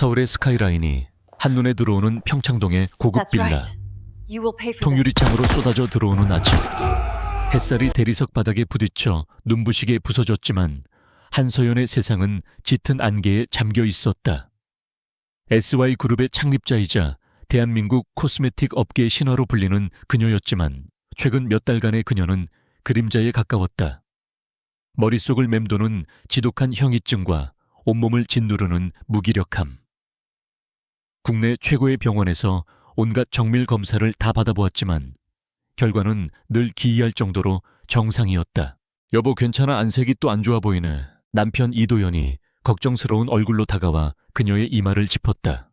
서울의 스카이라인이 한눈에 들어오는 평창동의 고급 That's 빌라. right. You will pay for this. 통유리창으로 쏟아져 들어오는 아침. 햇살이 대리석 바닥에 부딪혀 눈부시게 부서졌지만 한서연의 세상은 짙은 안개에 잠겨 있었다. SY그룹의 창립자이자 대한민국 코스메틱 업계의 신화로 불리는 그녀였지만 최근 몇 달간의 그녀는 그림자에 가까웠다. 머릿속을 맴도는 지독한 현기증과 온몸을 짓누르는 무기력함. 국내 최고의 병원에서 온갖 정밀 검사를 다 받아보았지만 결과는 늘 기이할 정도로 정상이었다. 여보 괜찮아? 안색이 또 안 좋아 보이네. 남편 이도현이 걱정스러운 얼굴로 다가와 그녀의 이마를 짚었다.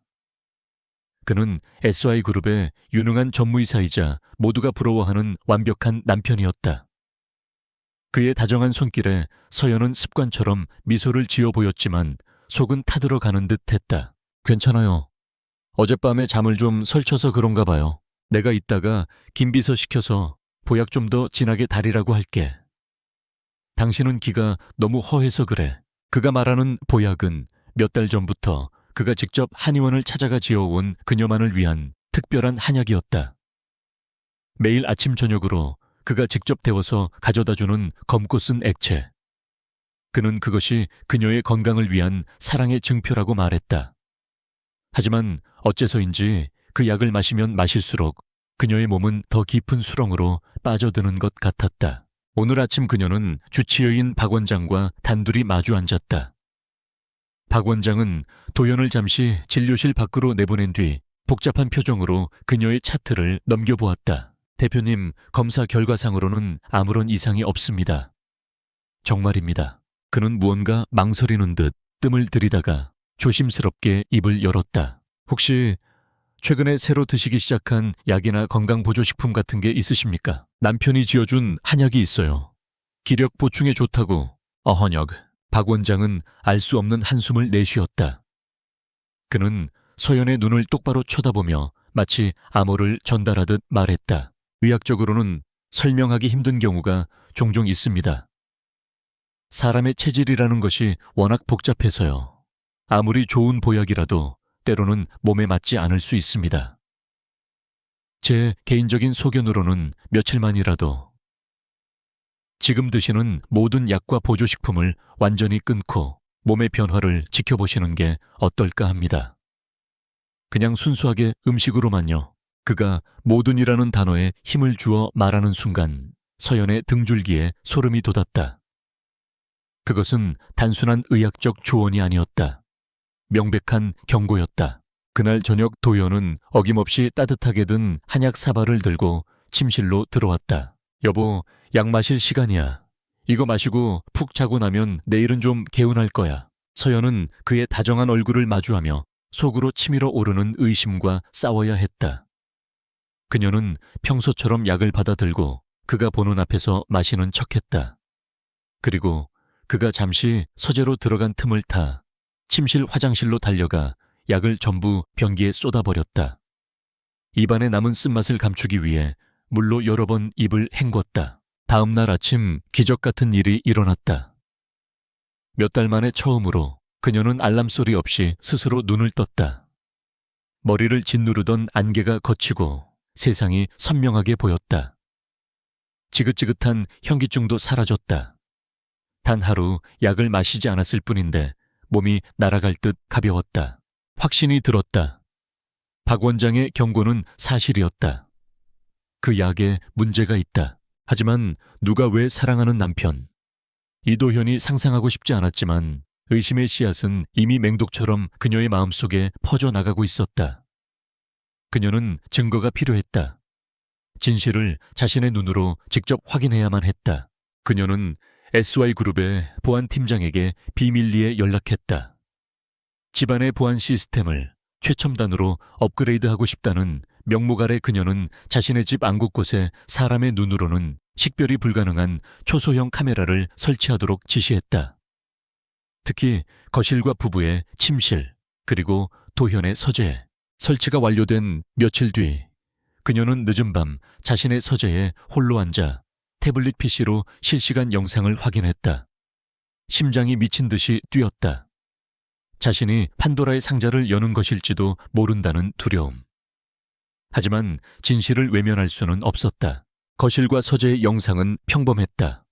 그는 SY그룹의 유능한 전무이사이자 모두가 부러워하는 완벽한 남편이었다. 그의 다정한 손길에 서연은 습관처럼 미소를 지어 보였지만 속은 타들어가는 듯 했다. 괜찮아요. 어젯밤에 잠을 좀 설쳐서 그런가 봐요. 내가 이따가 김비서 시켜서 보약 좀 더 진하게 달이라고 할게. 당신은 기가 너무 허해서 그래. 그가 말하는 보약은 몇 달 전부터 그가 직접 한의원을 찾아가 지어온 그녀만을 위한 특별한 한약이었다. 매일 아침 저녁으로 그가 직접 데워서 가져다주는 검고 쓴 액체. 그는 그것이 그녀의 건강을 위한 사랑의 증표라고 말했다. 하지만 어째서인지 그 약을 마시면 마실수록 그녀의 몸은 더 깊은 수렁으로 빠져드는 것 같았다. 오늘 아침 그녀는 주치의인 박 원장과 단둘이 마주 앉았다. 박 원장은 도연을 잠시 진료실 밖으로 내보낸 뒤 복잡한 표정으로 그녀의 차트를 넘겨보았다. 대표님, 검사 결과상으로는 아무런 이상이 없습니다. 정말입니다. 그는 무언가 망설이는 듯 뜸을 들이다가 조심스럽게 입을 열었다. 혹시 최근에 새로 드시기 시작한 약이나 건강보조식품 같은 게 있으십니까? 남편이 지어준 한약이 있어요. 기력 보충에 좋다고. 어헌역. 박 원장은 알 수 없는 한숨을 내쉬었다. 그는 서연의 눈을 똑바로 쳐다보며 마치 암호를 전달하듯 말했다. 의학적으로는 설명하기 힘든 경우가 종종 있습니다. 사람의 체질이라는 것이 워낙 복잡해서요. 아무리 좋은 보약이라도 때로는 몸에 맞지 않을 수 있습니다. 제 개인적인 소견으로는 며칠만이라도 지금 드시는 모든 약과 보조식품을 완전히 끊고 몸의 변화를 지켜보시는 게 어떨까 합니다. 그냥 순수하게 음식으로만요. 그가 모든이라는 단어에 힘을 주어 말하는 순간 서연의 등줄기에 소름이 돋았다. 그것은 단순한 의학적 조언이 아니었다. 명백한 경고였다. 그날 저녁 도연은 어김없이 따뜻하게 든 한약 사발을 들고 침실로 들어왔다. 여보, 약 마실 시간이야. 이거 마시고 푹 자고 나면 내일은 좀 개운할 거야. 서연은 그의 다정한 얼굴을 마주하며 속으로 치밀어 오르는 의심과 싸워야 했다. 그녀는 평소처럼 약을 받아들고 그가 보는 앞에서 마시는 척했다. 그리고 그가 잠시 서재로 들어간 틈을 타 침실 화장실로 달려가 약을 전부 변기에 쏟아버렸다. 입안에 남은 쓴맛을 감추기 위해 물로 여러 번 입을 헹궜다. 다음 날 아침 기적 같은 일이 일어났다. 몇 달 만에 처음으로 그녀는 알람 소리 없이 스스로 눈을 떴다. 머리를 짓누르던 안개가 걷히고 세상이 선명하게 보였다. 지긋지긋한 현기증도 사라졌다. 단 하루 약을 마시지 않았을 뿐인데 몸이 날아갈 듯 가벼웠다. 확신이 들었다. 박 원장의 경고는 사실이었다. 그 약에 문제가 있다. 하지만 누가 왜 사랑하는 남편? 이도현이 상상하고 싶지 않았지만 의심의 씨앗은 이미 맹독처럼 그녀의 마음속에 퍼져나가고 있었다. 그녀는 증거가 필요했다. 진실을 자신의 눈으로 직접 확인해야만 했다. 그녀는 SY그룹의 보안팀장에게 비밀리에 연락했다. 집안의 보안 시스템을 최첨단으로 업그레이드하고 싶다는 명목 아래 그녀는 자신의 집 안 곳곳에 사람의 눈으로는 식별이 불가능한 초소형 카메라를 설치하도록 지시했다. 특히 거실과 부부의 침실, 그리고 도현의 서재. 설치가 완료된 며칠 뒤 그녀는 늦은 밤 자신의 서재에 홀로 앉아 태블릿 PC로 실시간 영상을 확인했다. 심장이 미친 듯이 뛰었다. 자신이 판도라의 상자를 여는 것일지도 모른다는 두려움. 하지만 진실을 외면할 수는 없었다. 거실과 서재의 영상은 평범했다.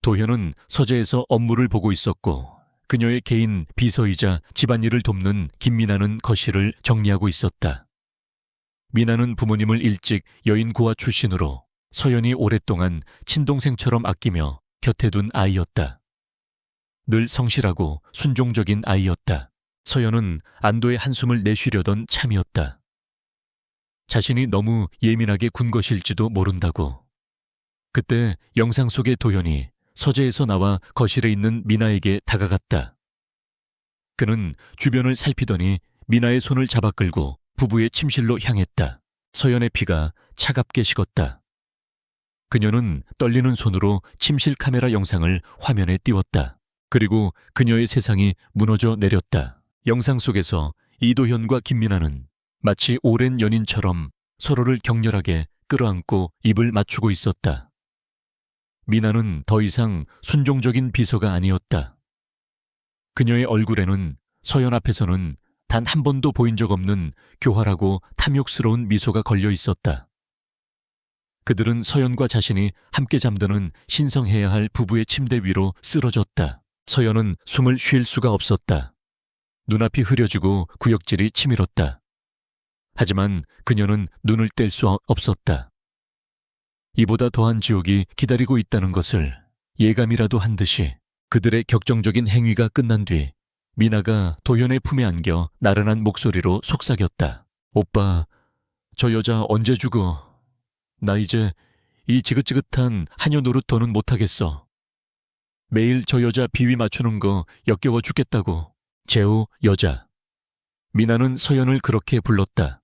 도현은 서재에서 업무를 보고 있었고 그녀의 개인 비서이자 집안일을 돕는 김미나는 거실을 정리하고 있었다. 미나는 부모님을 일찍 여인 고아 출신으로 서연이 오랫동안 친동생처럼 아끼며 곁에 둔 아이였다. 늘 성실하고 순종적인 아이였다. 서연은 안도의 한숨을 내쉬려던 참이었다. 자신이 너무 예민하게 군 것일지도 모른다고. 그때 영상 속의 도현이 서재에서 나와 거실에 있는 미나에게 다가갔다. 그는 주변을 살피더니 미나의 손을 잡아 끌고 부부의 침실로 향했다. 서연의 피가 차갑게 식었다. 그녀는 떨리는 손으로 침실 카메라 영상을 화면에 띄웠다. 그리고 그녀의 세상이 무너져 내렸다. 영상 속에서 이도현과 김미나는 마치 오랜 연인처럼 서로를 격렬하게 끌어안고 입을 맞추고 있었다. 미나는 더 이상 순종적인 비서가 아니었다. 그녀의 얼굴에는 서연 앞에서는 단 한 번도 보인 적 없는 교활하고 탐욕스러운 미소가 걸려 있었다. 그들은 서연과 자신이 함께 잠드는 신성해야 할 부부의 침대 위로 쓰러졌다. 서연은 숨을 쉴 수가 없었다. 눈앞이 흐려지고 구역질이 치밀었다. 하지만 그녀는 눈을 뗄 수 없었다. 이보다 더한 지옥이 기다리고 있다는 것을 예감이라도 한 듯이 그들의 격정적인 행위가 끝난 뒤 미나가 도현의 품에 안겨 나른한 목소리로 속삭였다. 오빠, 저 여자 언제 죽어? 나 이제 이 지긋지긋한 하녀 노릇 더는 못하겠어. 매일 저 여자 비위 맞추는 거 역겨워 죽겠다고. 재호 여자. 미나는 서연을 그렇게 불렀다.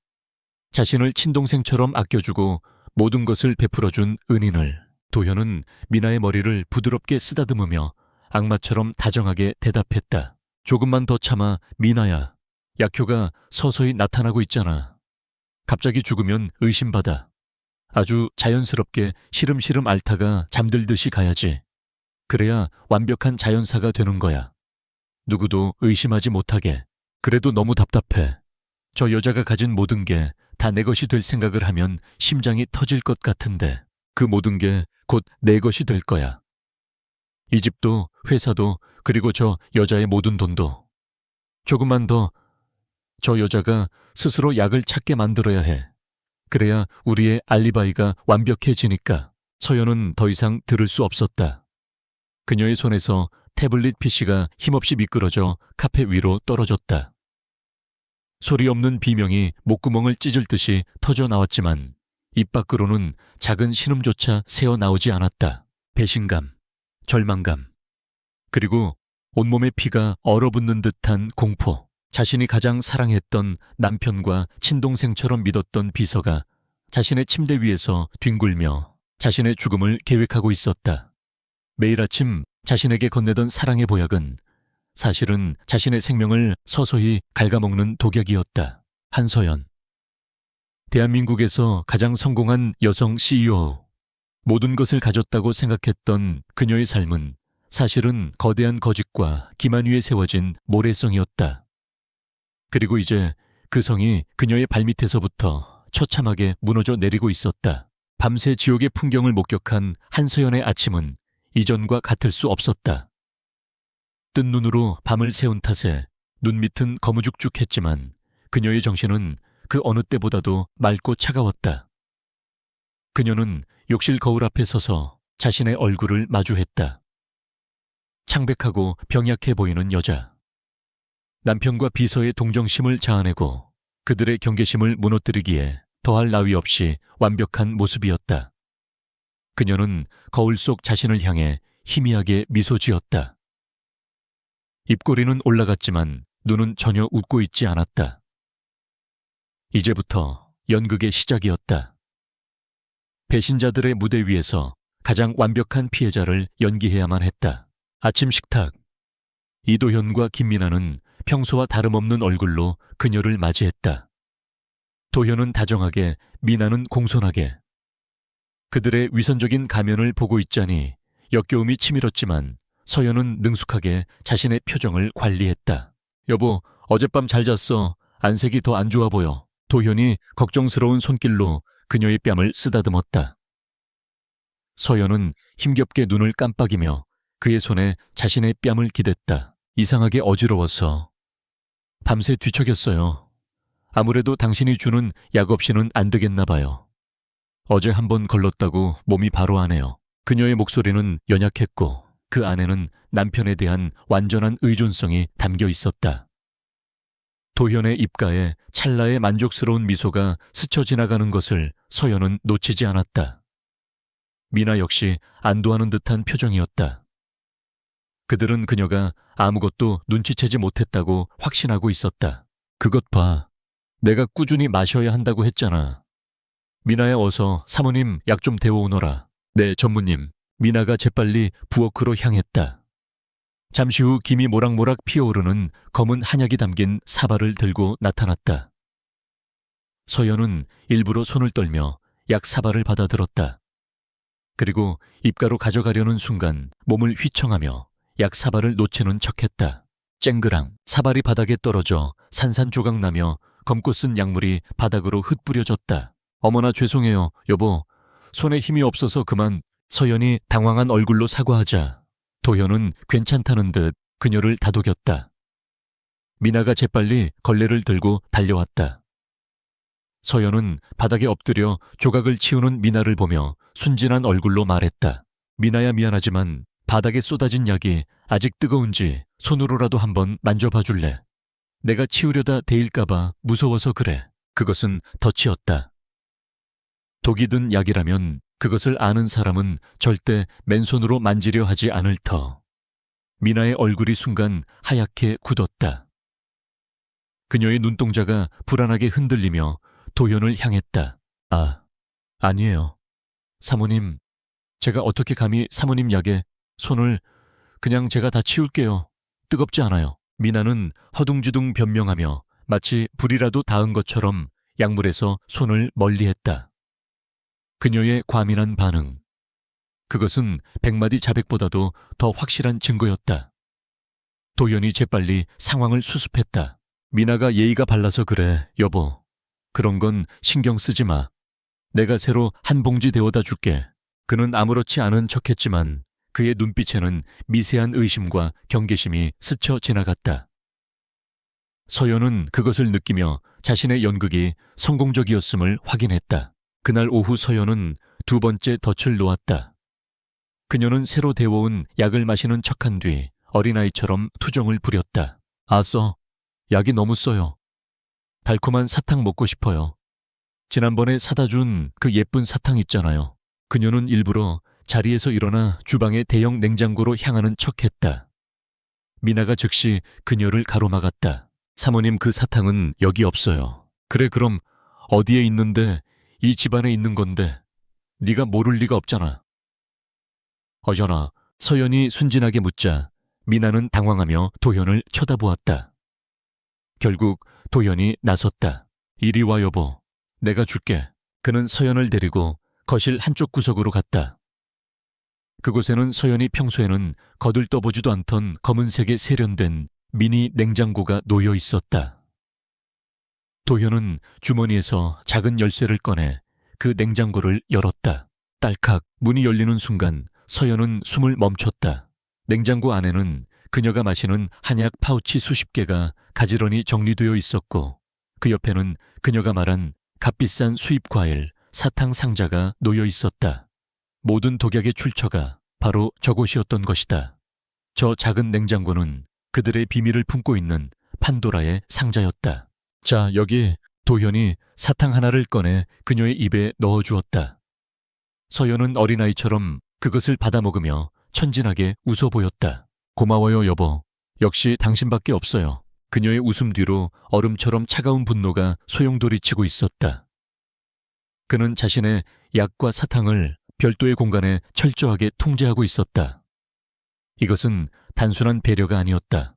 자신을 친동생처럼 아껴주고 모든 것을 베풀어준 은인을. 도현은 미나의 머리를 부드럽게 쓰다듬으며 악마처럼 다정하게 대답했다. 조금만 더 참아, 미나야. 약효가 서서히 나타나고 있잖아. 갑자기 죽으면 의심받아. 아주 자연스럽게 시름시름 앓다가 잠들듯이 가야지. 그래야 완벽한 자연사가 되는 거야. 누구도 의심하지 못하게. 그래도 너무 답답해. 저 여자가 가진 모든 게 다 내 것이 될 생각을 하면 심장이 터질 것 같은데 그 모든 게 곧 내 것이 될 거야. 이 집도 회사도 그리고 저 여자의 모든 돈도. 조금만 더 저 여자가 스스로 약을 찾게 만들어야 해. 그래야 우리의 알리바이가 완벽해지니까. 서연은 더 이상 들을 수 없었다. 그녀의 손에서 태블릿 PC가 힘없이 미끄러져 카페 위로 떨어졌다. 소리 없는 비명이 목구멍을 찢을 듯이 터져 나왔지만 입 밖으로는 작은 신음조차 새어나오지 않았다. 배신감, 절망감, 그리고 온몸의 피가 얼어붙는 듯한 공포. 자신이 가장 사랑했던 남편과 친동생처럼 믿었던 비서가 자신의 침대 위에서 뒹굴며 자신의 죽음을 계획하고 있었다. 매일 아침 자신에게 건네던 사랑의 보약은 사실은 자신의 생명을 서서히 갉아먹는 독약이었다. 한서연. 대한민국에서 가장 성공한 여성 CEO. 모든 것을 가졌다고 생각했던 그녀의 삶은 사실은 거대한 거짓과 기만 위에 세워진 모래성이었다. 그리고 이제 그 성이 그녀의 발밑에서부터 처참하게 무너져 내리고 있었다. 밤새 지옥의 풍경을 목격한 한서연의 아침은 이전과 같을 수 없었다. 뜬 눈으로 밤을 새운 탓에 눈밑은 거무죽죽했지만 그녀의 정신은 그 어느 때보다도 맑고 차가웠다. 그녀는 욕실 거울 앞에 서서 자신의 얼굴을 마주했다. 창백하고 병약해 보이는 여자. 남편과 비서의 동정심을 자아내고 그들의 경계심을 무너뜨리기에 더할 나위 없이 완벽한 모습이었다. 그녀는 거울 속 자신을 향해 희미하게 미소 지었다. 입꼬리는 올라갔지만 눈은 전혀 웃고 있지 않았다. 이제부터 연극의 시작이었다. 배신자들의 무대 위에서 가장 완벽한 피해자를 연기해야만 했다. 아침 식탁. 이도현과 김미나는 평소와 다름없는 얼굴로 그녀를 맞이했다. 도현은 다정하게, 미나는 공손하게. 그들의 위선적인 가면을 보고 있자니 역겨움이 치밀었지만 서연은 능숙하게 자신의 표정을 관리했다. 여보, 어젯밤 잘 잤어. 안색이 더 안 좋아 보여. 도현이 걱정스러운 손길로 그녀의 뺨을 쓰다듬었다. 서연은 힘겹게 눈을 깜빡이며 그의 손에 자신의 뺨을 기댔다. 이상하게 어지러워서. 밤새 뒤척였어요. 아무래도 당신이 주는 약 없이는 안 되겠나 봐요. 어제 한번 걸렀다고 몸이 바로 하네요. 그녀의 목소리는 연약했고 그 안에는 남편에 대한 완전한 의존성이 담겨 있었다. 도현의 입가에 찰나의 만족스러운 미소가 스쳐 지나가는 것을 서연은 놓치지 않았다. 미나 역시 안도하는 듯한 표정이었다. 그들은 그녀가 아무것도 눈치채지 못했다고 확신하고 있었다. 그것 봐. 내가 꾸준히 마셔야 한다고 했잖아. 미나야, 어서 사모님 약 좀 데워오너라. 네, 전무님. 미나가 재빨리 부엌으로 향했다. 잠시 후 김이 모락모락 피어오르는 검은 한약이 담긴 사발을 들고 나타났다. 서연은 일부러 손을 떨며 약 사발을 받아들었다. 그리고 입가로 가져가려는 순간 몸을 휘청하며 약 사발을 놓치는 척했다. 쨍그랑 사발이 바닥에 떨어져 산산조각 나며 검고 쓴 약물이 바닥으로 흩뿌려졌다. 어머나 죄송해요, 여보. 손에 힘이 없어서 그만. 서연이 당황한 얼굴로 사과하자 도현은 괜찮다는 듯 그녀를 다독였다. 미나가 재빨리 걸레를 들고 달려왔다. 서연은 바닥에 엎드려 조각을 치우는 미나를 보며 순진한 얼굴로 말했다. 미나야, 미안하지만 바닥에 쏟아진 약이 아직 뜨거운지 손으로라도 한번 만져봐 줄래? 내가 치우려다 데일까봐 무서워서 그래. 그것은 덫이었다. 독이 든 약이라면 그것을 아는 사람은 절대 맨손으로 만지려 하지 않을 터. 미나의 얼굴이 순간 하얗게 굳었다. 그녀의 눈동자가 불안하게 흔들리며 도현을 향했다. 아니에요. 사모님, 제가 어떻게 감히 사모님 약에 손을... 그냥 제가 다 치울게요. 뜨겁지 않아요. 미나는 허둥지둥 변명하며 마치 불이라도 닿은 것처럼 약물에서 손을 멀리했다. 그녀의 과민한 반응. 그것은 100마디 자백보다도 더 확실한 증거였다. 도연이 재빨리 상황을 수습했다. 미나가 예의가 발라서 그래, 여보. 그런 건 신경 쓰지 마. 내가 새로 한 봉지 데워다 줄게. 그는 아무렇지 않은 척했지만 그의 눈빛에는 미세한 의심과 경계심이 스쳐 지나갔다. 서연은 그것을 느끼며 자신의 연극이 성공적이었음을 확인했다. 그날 오후 서연은 두 번째 덫을 놓았다. 그녀는 새로 데워온 약을 마시는 척한 뒤 어린아이처럼 투정을 부렸다. 써. 약이 너무 써요. 달콤한 사탕 먹고 싶어요. 지난번에 사다 준 그 예쁜 사탕 있잖아요. 그녀는 일부러 자리에서 일어나 주방의 대형 냉장고로 향하는 척했다. 미나가 즉시 그녀를 가로막았다. 사모님, 그 사탕은 여기 없어요. 그래, 그럼 어디에 있는데? 이 집안에 있는 건데 네가 모를 리가 없잖아. 어여나, 서연이 순진하게 묻자 미나는 당황하며 도현을 쳐다보았다. 결국 도현이 나섰다. 이리 와, 여보. 내가 줄게. 그는 서연을 데리고 거실 한쪽 구석으로 갔다. 그곳에는 서연이 평소에는 거들떠보지도 않던 검은색에 세련된 미니 냉장고가 놓여 있었다. 도현은 주머니에서 작은 열쇠를 꺼내 그 냉장고를 열었다. 딸칵 문이 열리는 순간 서연은 숨을 멈췄다. 냉장고 안에는 그녀가 마시는 한약 파우치 수십 개가 가지런히 정리되어 있었고 그 옆에는 그녀가 말한 값비싼 수입 과일, 사탕 상자가 놓여 있었다. 모든 독약의 출처가 바로 저곳이었던 것이다. 저 작은 냉장고는 그들의 비밀을 품고 있는 판도라의 상자였다. 자, 여기. 도현이 사탕 하나를 꺼내 그녀의 입에 넣어주었다. 서연은 어린아이처럼 그것을 받아먹으며 천진하게 웃어 보였다. 고마워요, 여보. 역시 당신밖에 없어요. 그녀의 웃음 뒤로 얼음처럼 차가운 분노가 소용돌이치고 있었다. 그는 자신의 약과 사탕을 별도의 공간에 철저하게 통제하고 있었다. 이것은 단순한 배려가 아니었다.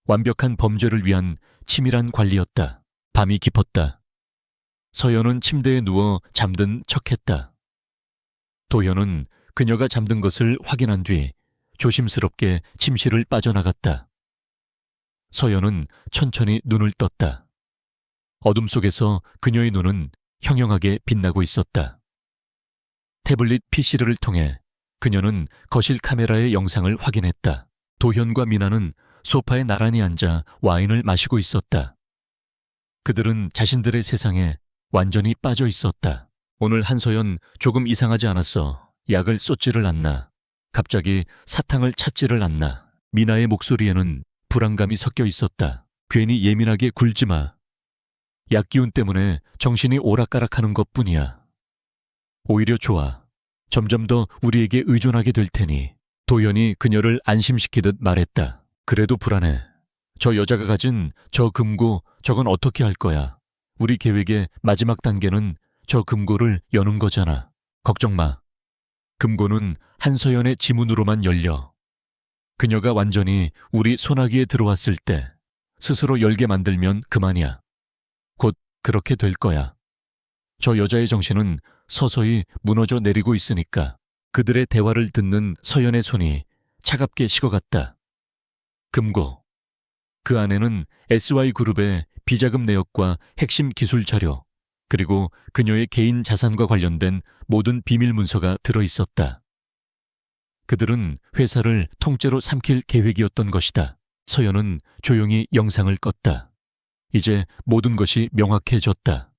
완벽한 범죄를 위한 치밀한 관리였다. 밤이 깊었다. 서연은 침대에 누워 잠든 척했다. 도현은 그녀가 잠든 것을 확인한 뒤 조심스럽게 침실을 빠져나갔다. 서연은 천천히 눈을 떴다. 어둠 속에서 그녀의 눈은 형형하게 빛나고 있었다. 태블릿 PC를 통해 그녀는 거실 카메라의 영상을 확인했다. 도현과 미나는 소파에 나란히 앉아 와인을 마시고 있었다. 그들은 자신들의 세상에 완전히 빠져 있었다. 오늘 한서연 조금 이상하지 않았어. 약을 쏟지를 않나. 갑자기 사탕을 찾지를 않나. 미나의 목소리에는 불안감이 섞여 있었다. 괜히 예민하게 굴지 마. 약 기운 때문에 정신이 오락가락하는 것뿐이야. 오히려 좋아. 점점 더 우리에게 의존하게 될 테니. 도연이 그녀를 안심시키듯 말했다. 그래도 불안해. 저 여자가 가진 저 금고, 저건 어떻게 할 거야. 우리 계획의 마지막 단계는 저 금고를 여는 거잖아. 걱정 마. 금고는 한서연의 지문으로만 열려. 그녀가 완전히 우리 소나기에 들어왔을 때 스스로 열게 만들면 그만이야. 곧 그렇게 될 거야. 저 여자의 정신은 서서히 무너져 내리고 있으니까. 그들의 대화를 듣는 서연의 손이 차갑게 식어갔다. 금고. 그 안에는 SY그룹의 비자금 내역과 핵심 기술 자료, 그리고 그녀의 개인 자산과 관련된 모든 비밀 문서가 들어있었다. 그들은 회사를 통째로 삼킬 계획이었던 것이다. 서연은 조용히 영상을 껐다. 이제 모든 것이 명확해졌다.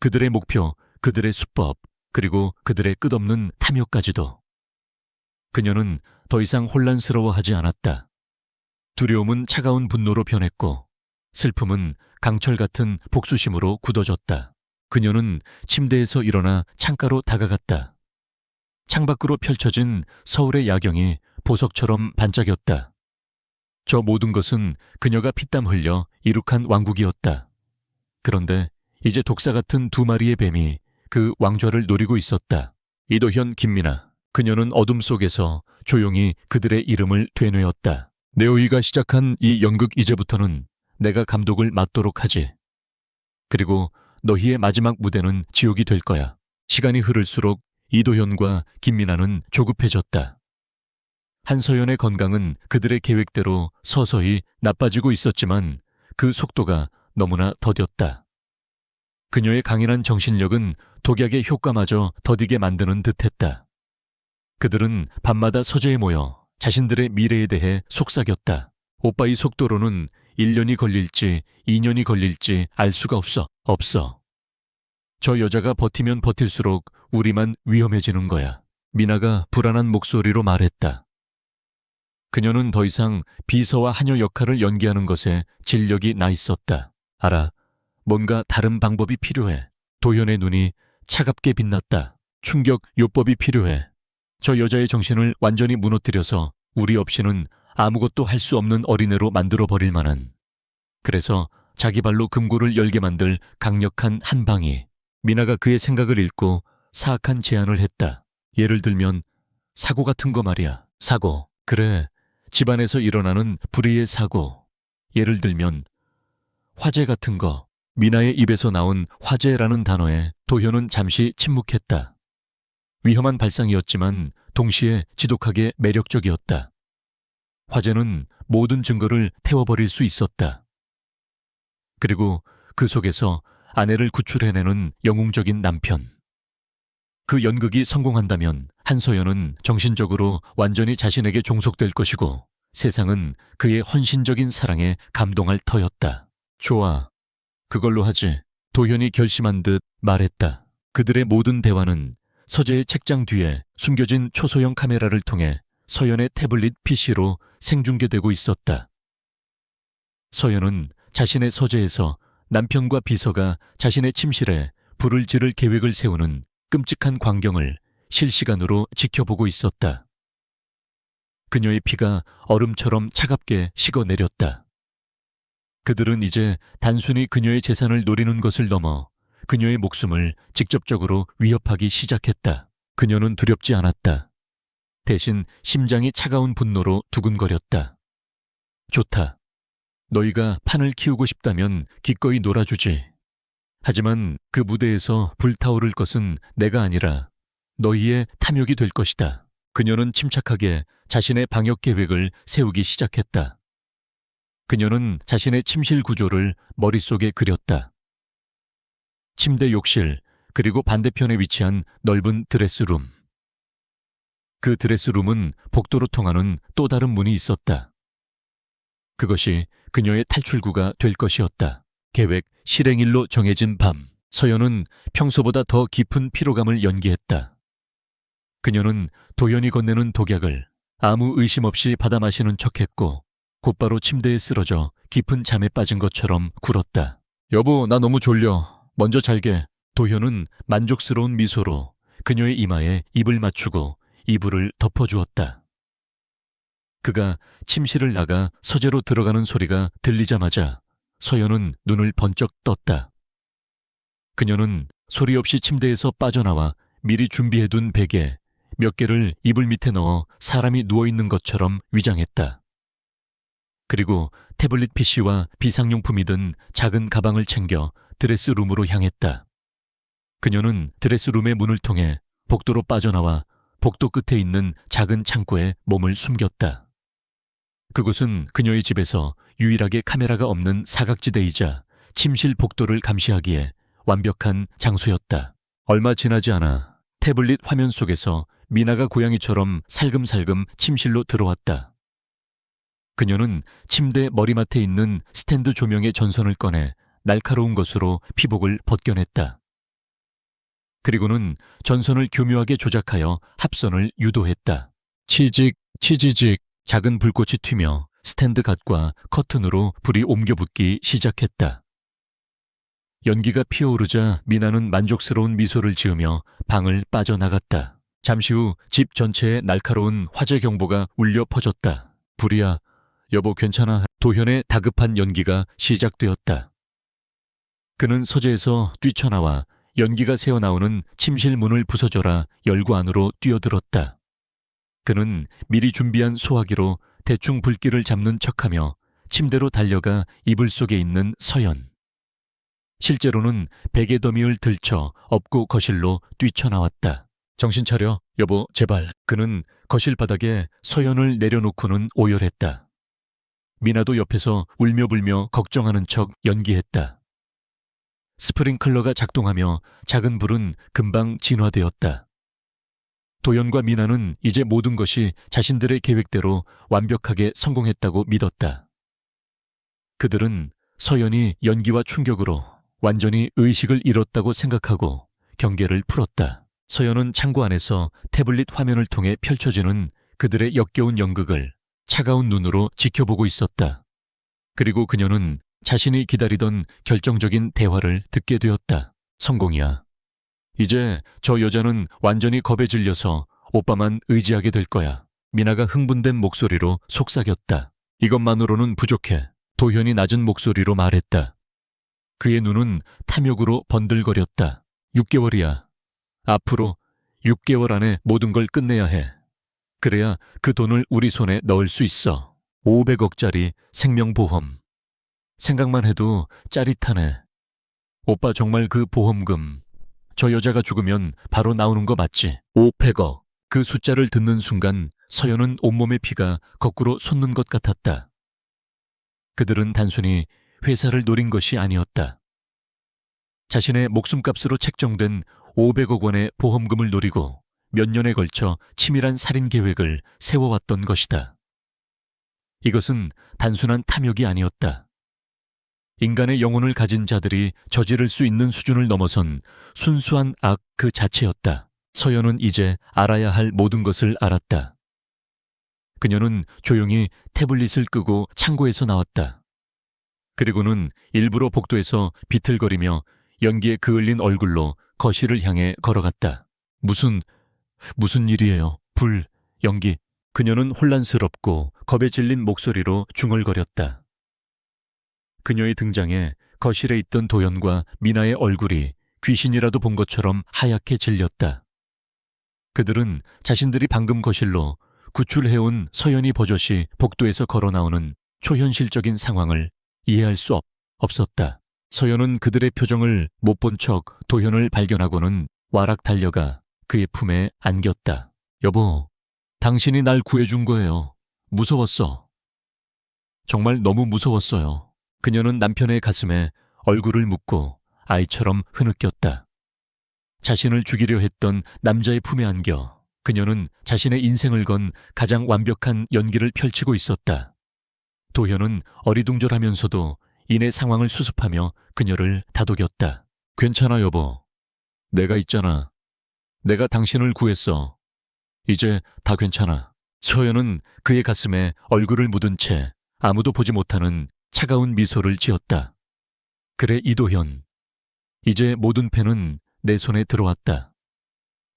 그들의 목표, 그들의 수법, 그리고 그들의 끝없는 탐욕까지도. 그녀는 더 이상 혼란스러워하지 않았다. 두려움은 차가운 분노로 변했고 슬픔은 강철 같은 복수심으로 굳어졌다. 그녀는 침대에서 일어나 창가로 다가갔다. 창밖으로 펼쳐진 서울의 야경이 보석처럼 반짝였다. 저 모든 것은 그녀가 피땀 흘려 이룩한 왕국이었다. 그런데 이제 독사 같은 두 마리의 뱀이 그 왕좌를 노리고 있었다. 이도현, 김미나. 그녀는 어둠 속에서 조용히 그들의 이름을 되뇌었다. 네오이가 시작한 이 연극 이제부터는 내가 감독을 맡도록 하지. 그리고 너희의 마지막 무대는 지옥이 될 거야. 시간이 흐를수록 이도현과 김미나는 조급해졌다. 한서연의 건강은 그들의 계획대로 서서히 나빠지고 있었지만 그 속도가 너무나 더뎠다. 그녀의 강인한 정신력은 독약의 효과마저 더디게 만드는 듯했다. 그들은 밤마다 서재에 모여 자신들의 미래에 대해 속삭였다. 오빠 이 속도로는 1년이 걸릴지 2년이 걸릴지 알 수가 없어. 저 여자가 버티면 버틸수록 우리만 위험해지는 거야. 미나가 불안한 목소리로 말했다. 그녀는 더 이상 비서와 하녀 역할을 연기하는 것에 진력이 나 있었다. 알아. 뭔가 다른 방법이 필요해. 도연의 눈이 차갑게 빛났다. 충격 요법이 필요해. 저 여자의 정신을 완전히 무너뜨려서 우리 없이는 아무것도 할 수 없는 어린애로 만들어버릴 만한. 그래서 자기 발로 금고를 열게 만들 강력한 한 방이. 미나가 그의 생각을 읽고 사악한 제안을 했다. 예를 들면 사고 같은 거 말이야. 사고. 그래. 집안에서 일어나는 불의의 사고. 예를 들면 화재 같은 거. 미나의 입에서 나온 화재라는 단어에 도현은 잠시 침묵했다. 위험한 발상이었지만 동시에 지독하게 매력적이었다. 화재는 모든 증거를 태워버릴 수 있었다. 그리고 그 속에서 아내를 구출해내는 영웅적인 남편. 그 연극이 성공한다면 한서연은 정신적으로 완전히 자신에게 종속될 것이고 세상은 그의 헌신적인 사랑에 감동할 터였다. 좋아. 그걸로 하지. 도현이 결심한 듯 말했다. 그들의 모든 대화는 서재의 책장 뒤에 숨겨진 초소형 카메라를 통해 서연의 태블릿 PC로 생중계되고 있었다. 서연은 자신의 서재에서 남편과 비서가 자신의 침실에 불을 지를 계획을 세우는 끔찍한 광경을 실시간으로 지켜보고 있었다. 그녀의 피가 얼음처럼 차갑게 식어내렸다. 그들은 이제 단순히 그녀의 재산을 노리는 것을 넘어 그녀의 목숨을 직접적으로 위협하기 시작했다. 그녀는 두렵지 않았다. 대신 심장이 차가운 분노로 두근거렸다. 좋다. 너희가 판을 키우고 싶다면 기꺼이 놀아주지. 하지만 그 무대에서 불타오를 것은 내가 아니라 너희의 탐욕이 될 것이다. 그녀는 침착하게 자신의 방역 계획을 세우기 시작했다. 그녀는 자신의 침실 구조를 머릿속에 그렸다. 침대 욕실, 그리고 반대편에 위치한 넓은 드레스룸. 그 드레스룸은 복도로 통하는 또 다른 문이 있었다. 그것이 그녀의 탈출구가 될 것이었다. 계획 실행일로 정해진 밤, 서연은 평소보다 더 깊은 피로감을 연기했다. 그녀는 도연이 건네는 독약을 아무 의심 없이 받아 마시는 척했고 곧바로 침대에 쓰러져 깊은 잠에 빠진 것처럼 굴었다. 여보, 나 너무 졸려. 먼저 잘게. 도현은 만족스러운 미소로 그녀의 이마에 입을 맞추고 이불을 덮어주었다. 그가 침실을 나가 서재로 들어가는 소리가 들리자마자 서연은 눈을 번쩍 떴다. 그녀는 소리 없이 침대에서 빠져나와 미리 준비해둔 베개 몇 개를 이불 밑에 넣어 사람이 누워있는 것처럼 위장했다. 그리고 태블릿 PC와 비상용품이 든 작은 가방을 챙겨 드레스룸으로 향했다. 그녀는 드레스룸의 문을 통해 복도로 빠져나와 복도 끝에 있는 작은 창고에 몸을 숨겼다. 그곳은 그녀의 집에서 유일하게 카메라가 없는 사각지대이자 침실 복도를 감시하기에 완벽한 장소였다. 얼마 지나지 않아 태블릿 화면 속에서 미나가 고양이처럼 살금살금 침실로 들어왔다. 그녀는 침대 머리맡에 있는 스탠드 조명의 전선을 꺼내 날카로운 것으로 피복을 벗겨냈다. 그리고는 전선을 교묘하게 조작하여 합선을 유도했다. 치직, 치지직, 작은 불꽃이 튀며 스탠드 갓과 커튼으로 불이 옮겨붙기 시작했다. 연기가 피어오르자 미나는 만족스러운 미소를 지으며 방을 빠져나갔다. 잠시 후 집 전체에 날카로운 화재 경보가 울려 퍼졌다. 불이야, 여보 괜찮아. 도현의 다급한 연기가 시작되었다. 그는 서재에서 뛰쳐나와 연기가 새어나오는 침실 문을 부서져라 열고 안으로 뛰어들었다. 그는 미리 준비한 소화기로 대충 불길을 잡는 척하며 침대로 달려가 이불 속에 있는 서연. 실제로는 베개 더미를 들쳐 업고 거실로 뛰쳐나왔다. 정신 차려, 여보, 제발. 그는 거실 바닥에 서연을 내려놓고는 오열했다. 미나도 옆에서 울며불며 걱정하는 척 연기했다. 스프링클러가 작동하며 작은 불은 금방 진화되었다. 도연과 미나는 이제 모든 것이 자신들의 계획대로 완벽하게 성공했다고 믿었다. 그들은 서연이 연기와 충격으로 완전히 의식을 잃었다고 생각하고 경계를 풀었다. 서연은 창고 안에서 태블릿 화면을 통해 펼쳐지는 그들의 역겨운 연극을 차가운 눈으로 지켜보고 있었다. 그리고 그녀는 자신이 기다리던 결정적인 대화를 듣게 되었다. 성공이야. 이제 저 여자는 완전히 겁에 질려서 오빠만 의지하게 될 거야. 미나가 흥분된 목소리로 속삭였다. 이것만으로는 부족해. 도현이 낮은 목소리로 말했다. 그의 눈은 탐욕으로 번들거렸다. 6개월이야. 앞으로 6개월 안에 모든 걸 끝내야 해. 그래야 그 돈을 우리 손에 넣을 수 있어. 500억짜리 생명보험. 생각만 해도 짜릿하네. 오빠 정말 그 보험금, 저 여자가 죽으면 바로 나오는 거 맞지? 500억. 그 숫자를 듣는 순간 서연은 온몸의 피가 거꾸로 솟는 것 같았다. 그들은 단순히 회사를 노린 것이 아니었다. 자신의 목숨값으로 책정된 500억 원의 보험금을 노리고 몇 년에 걸쳐 치밀한 살인 계획을 세워왔던 것이다. 이것은 단순한 탐욕이 아니었다. 인간의 영혼을 가진 자들이 저지를 수 있는 수준을 넘어선 순수한 악 그 자체였다. 서연은 이제 알아야 할 모든 것을 알았다. 그녀는 조용히 태블릿을 끄고 창고에서 나왔다. 그리고는 일부러 복도에서 비틀거리며 연기에 그을린 얼굴로 거실을 향해 걸어갔다. 무슨 일이에요? 불, 연기. 그녀는 혼란스럽고 겁에 질린 목소리로 중얼거렸다. 그녀의 등장에 거실에 있던 도연과 미나의 얼굴이 귀신이라도 본 것처럼 하얗게 질렸다. 그들은 자신들이 방금 거실로 구출해온 서연이 버젓이 복도에서 걸어 나오는 초현실적인 상황을 이해할 수 없었다. 서연은 그들의 표정을 못 본 척 도현을 발견하고는 와락 달려가 그의 품에 안겼다. 여보, 당신이 날 구해준 거예요. 무서웠어. 정말 너무 무서웠어요. 그녀는 남편의 가슴에 얼굴을 묻고 아이처럼 흐느꼈다. 자신을 죽이려 했던 남자의 품에 안겨 그녀는 자신의 인생을 건 가장 완벽한 연기를 펼치고 있었다. 도현은 어리둥절하면서도 이내 상황을 수습하며 그녀를 다독였다. 괜찮아, 여보. 내가 있잖아. 내가 당신을 구했어. 이제 다 괜찮아. 서연은 그의 가슴에 얼굴을 묻은 채 아무도 보지 못하는 차가운 미소를 지었다. 그래, 이도현. 이제 모든 패는 내 손에 들어왔다.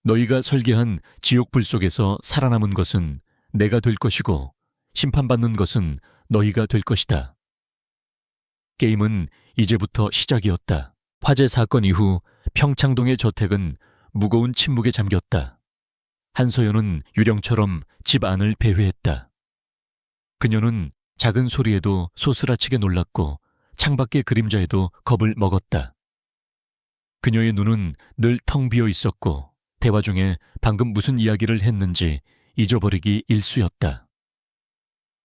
너희가 설계한 지옥불 속에서 살아남은 것은 내가 될 것이고 심판받는 것은 너희가 될 것이다. 게임은 이제부터 시작이었다. 화재 사건 이후 평창동의 저택은 무거운 침묵에 잠겼다. 한서연은 유령처럼 집 안을 배회했다. 그녀는 작은 소리에도 소스라치게 놀랐고 창밖의 그림자에도 겁을 먹었다. 그녀의 눈은 늘 텅 비어 있었고 대화 중에 방금 무슨 이야기를 했는지 잊어버리기 일쑤였다.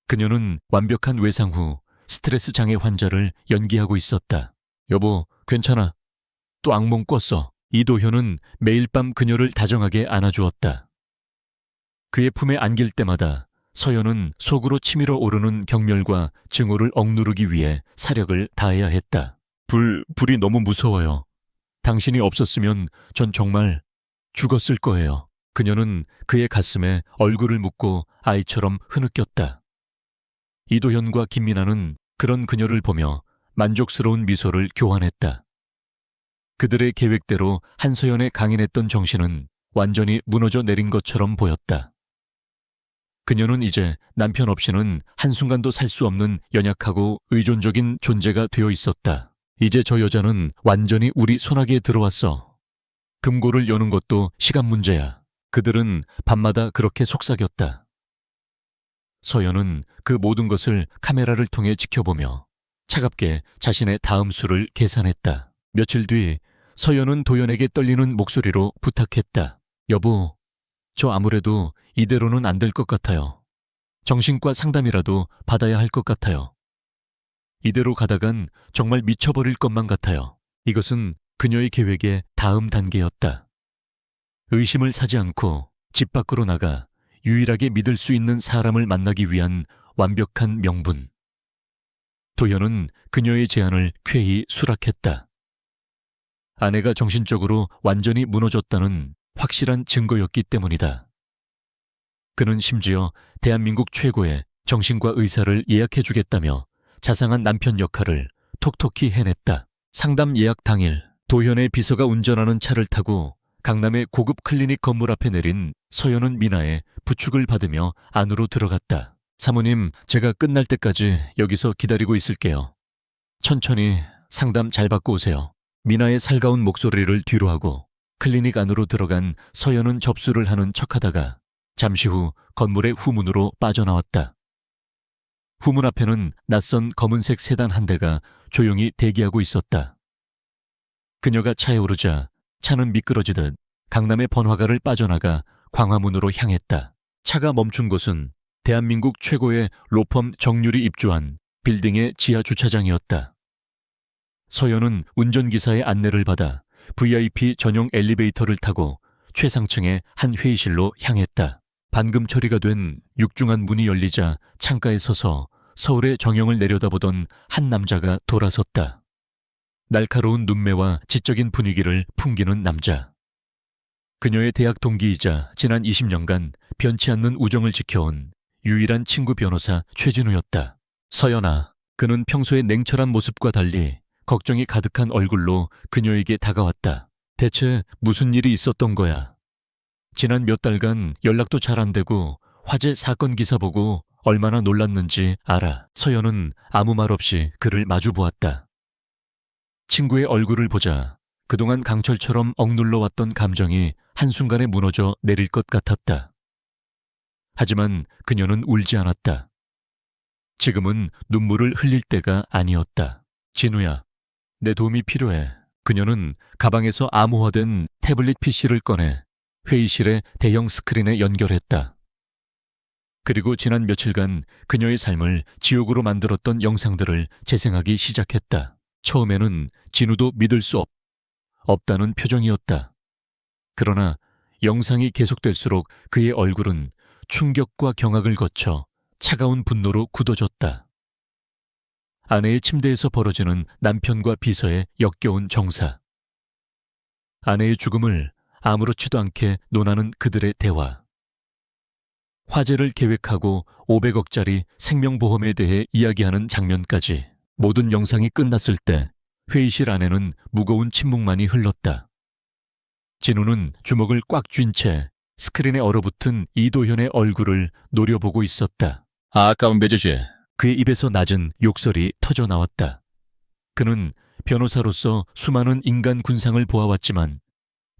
그녀는 완벽한 외상 후 스트레스 장애 환자를 연기하고 있었다. 여보, 괜찮아. 또 악몽 꿨어. 이도현은 매일 밤 그녀를 다정하게 안아주었다. 그의 품에 안길 때마다 서연은 속으로 치밀어 오르는 경멸과 증오를 억누르기 위해 사력을 다해야 했다. 불이 너무 무서워요. 당신이 없었으면 전 정말 죽었을 거예요. 그녀는 그의 가슴에 얼굴을 묻고 아이처럼 흐느꼈다. 이도현과 김민아는 그런 그녀를 보며 만족스러운 미소를 교환했다. 그들의 계획대로 한서연의 강인했던 정신은 완전히 무너져 내린 것처럼 보였다. 그녀는 이제 남편 없이는 한순간도 살 수 없는 연약하고 의존적인 존재가 되어 있었다. 이제 저 여자는 완전히 우리 손아귀에 들어왔어. 금고를 여는 것도 시간 문제야. 그들은 밤마다 그렇게 속삭였다. 서연은 그 모든 것을 카메라를 통해 지켜보며 차갑게 자신의 다음 수를 계산했다. 며칠 뒤 서연은 도연에게 떨리는 목소리로 부탁했다. 여보, 저 아무래도 이대로는 안 될 것 같아요. 정신과 상담이라도 받아야 할 것 같아요. 이대로 가다간 정말 미쳐버릴 것만 같아요. 이것은 그녀의 계획의 다음 단계였다. 의심을 사지 않고 집 밖으로 나가 유일하게 믿을 수 있는 사람을 만나기 위한 완벽한 명분. 도현은 그녀의 제안을 쾌히 수락했다. 아내가 정신적으로 완전히 무너졌다는 확실한 증거였기 때문이다. 그는 심지어 대한민국 최고의 정신과 의사를 예약해주겠다며 자상한 남편 역할을 톡톡히 해냈다. 상담 예약 당일 도현의 비서가 운전하는 차를 타고 강남의 고급 클리닉 건물 앞에 내린 서연은 미나의 부축을 받으며 안으로 들어갔다. 사모님, 제가 끝날 때까지 여기서 기다리고 있을게요. 천천히 상담 잘 받고 오세요. 미나의 살가운 목소리를 뒤로하고 클리닉 안으로 들어간 서연은 접수를 하는 척하다가 잠시 후 건물의 후문으로 빠져나왔다. 후문 앞에는 낯선 검은색 세단 한 대가 조용히 대기하고 있었다. 그녀가 차에 오르자 차는 미끄러지듯 강남의 번화가를 빠져나가 광화문으로 향했다. 차가 멈춘 곳은 대한민국 최고의 로펌 정률이 입주한 빌딩의 지하 주차장이었다. 서연은 운전기사의 안내를 받아 VIP 전용 엘리베이터를 타고 최상층의 한 회의실로 향했다. 방금 처리가 된 육중한 문이 열리자 창가에 서서 서울의 정형을 내려다보던 한 남자가 돌아섰다. 날카로운 눈매와 지적인 분위기를 풍기는 남자. 그녀의 대학 동기이자 지난 20년간 변치 않는 우정을 지켜온 유일한 친구 변호사 최진우였다. 서연아, 그는 평소의 냉철한 모습과 달리 걱정이 가득한 얼굴로 그녀에게 다가왔다. 대체 무슨 일이 있었던 거야? 지난 몇 달간 연락도 잘 안 되고 화재 사건 기사 보고 얼마나 놀랐는지 알아. 서연은 아무 말 없이 그를 마주 보았다. 친구의 얼굴을 보자 그동안 강철처럼 억눌러 왔던 감정이 한순간에 무너져 내릴 것 같았다. 하지만 그녀는 울지 않았다. 지금은 눈물을 흘릴 때가 아니었다. 진우야, 내 도움이 필요해. 그녀는 가방에서 암호화된 태블릿 PC를 꺼내 회의실의 대형 스크린에 연결했다. 그리고 지난 며칠간 그녀의 삶을 지옥으로 만들었던 영상들을 재생하기 시작했다. 처음에는 진우도 믿을 수 없다는 표정이었다. 그러나 영상이 계속될수록 그의 얼굴은 충격과 경악을 거쳐 차가운 분노로 굳어졌다. 아내의 침대에서 벌어지는 남편과 비서의 역겨운 정사. 아내의 죽음을 아무렇지도 않게 논하는 그들의 대화. 화재를 계획하고 500억짜리 생명보험에 대해 이야기하는 장면까지. 모든 영상이 끝났을 때 회의실 안에는 무거운 침묵만이 흘렀다. 진우는 주먹을 꽉 쥔 채 스크린에 얼어붙은 이도현의 얼굴을 노려보고 있었다. 아까운 배제시. 그의 입에서 낮은 욕설이 터져 나왔다. 그는 변호사로서 수많은 인간 군상을 보아왔지만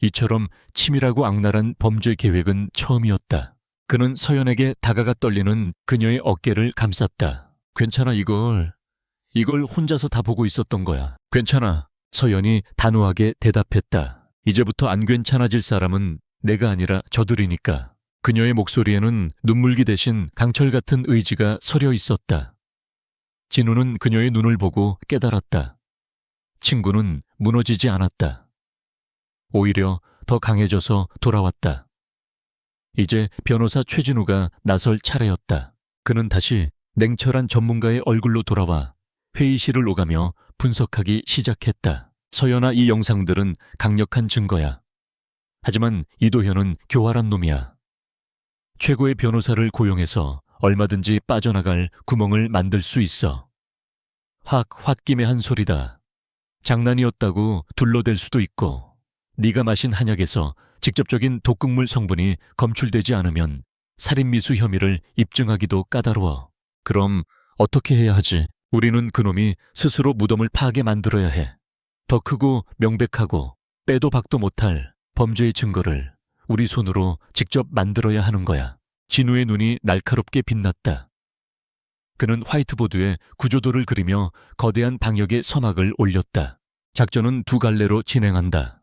이처럼 치밀하고 악랄한 범죄 계획은 처음이었다. 그는 서연에게 다가가 떨리는 그녀의 어깨를 감쌌다. 괜찮아, 이걸 혼자서 다 보고 있었던 거야. 괜찮아. 서연이 단호하게 대답했다. 이제부터 안 괜찮아질 사람은 내가 아니라 저들이니까. 그녀의 목소리에는 눈물기 대신 강철 같은 의지가 서려 있었다. 진우는 그녀의 눈을 보고 깨달았다. 친구는 무너지지 않았다. 오히려 더 강해져서 돌아왔다. 이제 변호사 최진우가 나설 차례였다. 그는 다시 냉철한 전문가의 얼굴로 돌아와 회의실을 오가며 분석하기 시작했다. 서연아, 이 영상들은 강력한 증거야. 하지만 이도현은 교활한 놈이야. 최고의 변호사를 고용해서 얼마든지 빠져나갈 구멍을 만들 수 있어. 홧김에 한 소리다. 장난이었다고 둘러댈 수도 있고 네가 마신 한약에서 직접적인 독극물 성분이 검출되지 않으면 살인미수 혐의를 입증하기도 까다로워. 그럼 어떻게 해야 하지? 우리는 그놈이 스스로 무덤을 파게 만들어야 해. 더 크고 명백하고 빼도 박도 못할 범죄의 증거를 우리 손으로 직접 만들어야 하는 거야. 진우의 눈이 날카롭게 빛났다. 그는 화이트보드에 구조도를 그리며 거대한 방역의 서막을 올렸다. 작전은 두 갈래로 진행한다.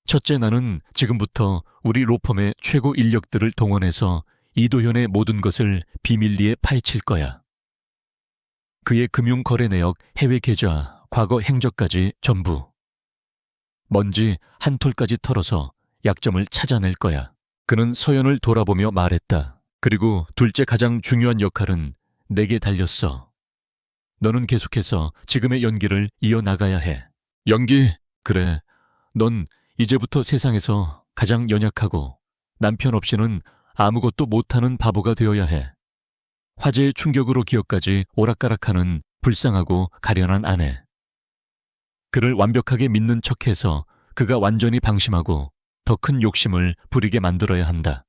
첫째, 나는 지금부터 우리 로펌의 최고 인력들을 동원해서 이도현의 모든 것을 비밀리에 파헤칠 거야. 그의 금융거래 내역, 해외 계좌, 과거 행적까지 전부. 먼지 한 톨까지 털어서 약점을 찾아낼 거야. 그는 서연을 돌아보며 말했다. 그리고 둘째 가장 중요한 역할은 내게 달렸어. 너는 계속해서 지금의 연기를 이어나가야 해. 연기? 그래. 넌 이제부터 세상에서 가장 연약하고 남편 없이는 아무것도 못하는 바보가 되어야 해. 화재의 충격으로 기억까지 오락가락하는 불쌍하고 가련한 아내. 그를 완벽하게 믿는 척해서 그가 완전히 방심하고 더 큰 욕심을 부리게 만들어야 한다.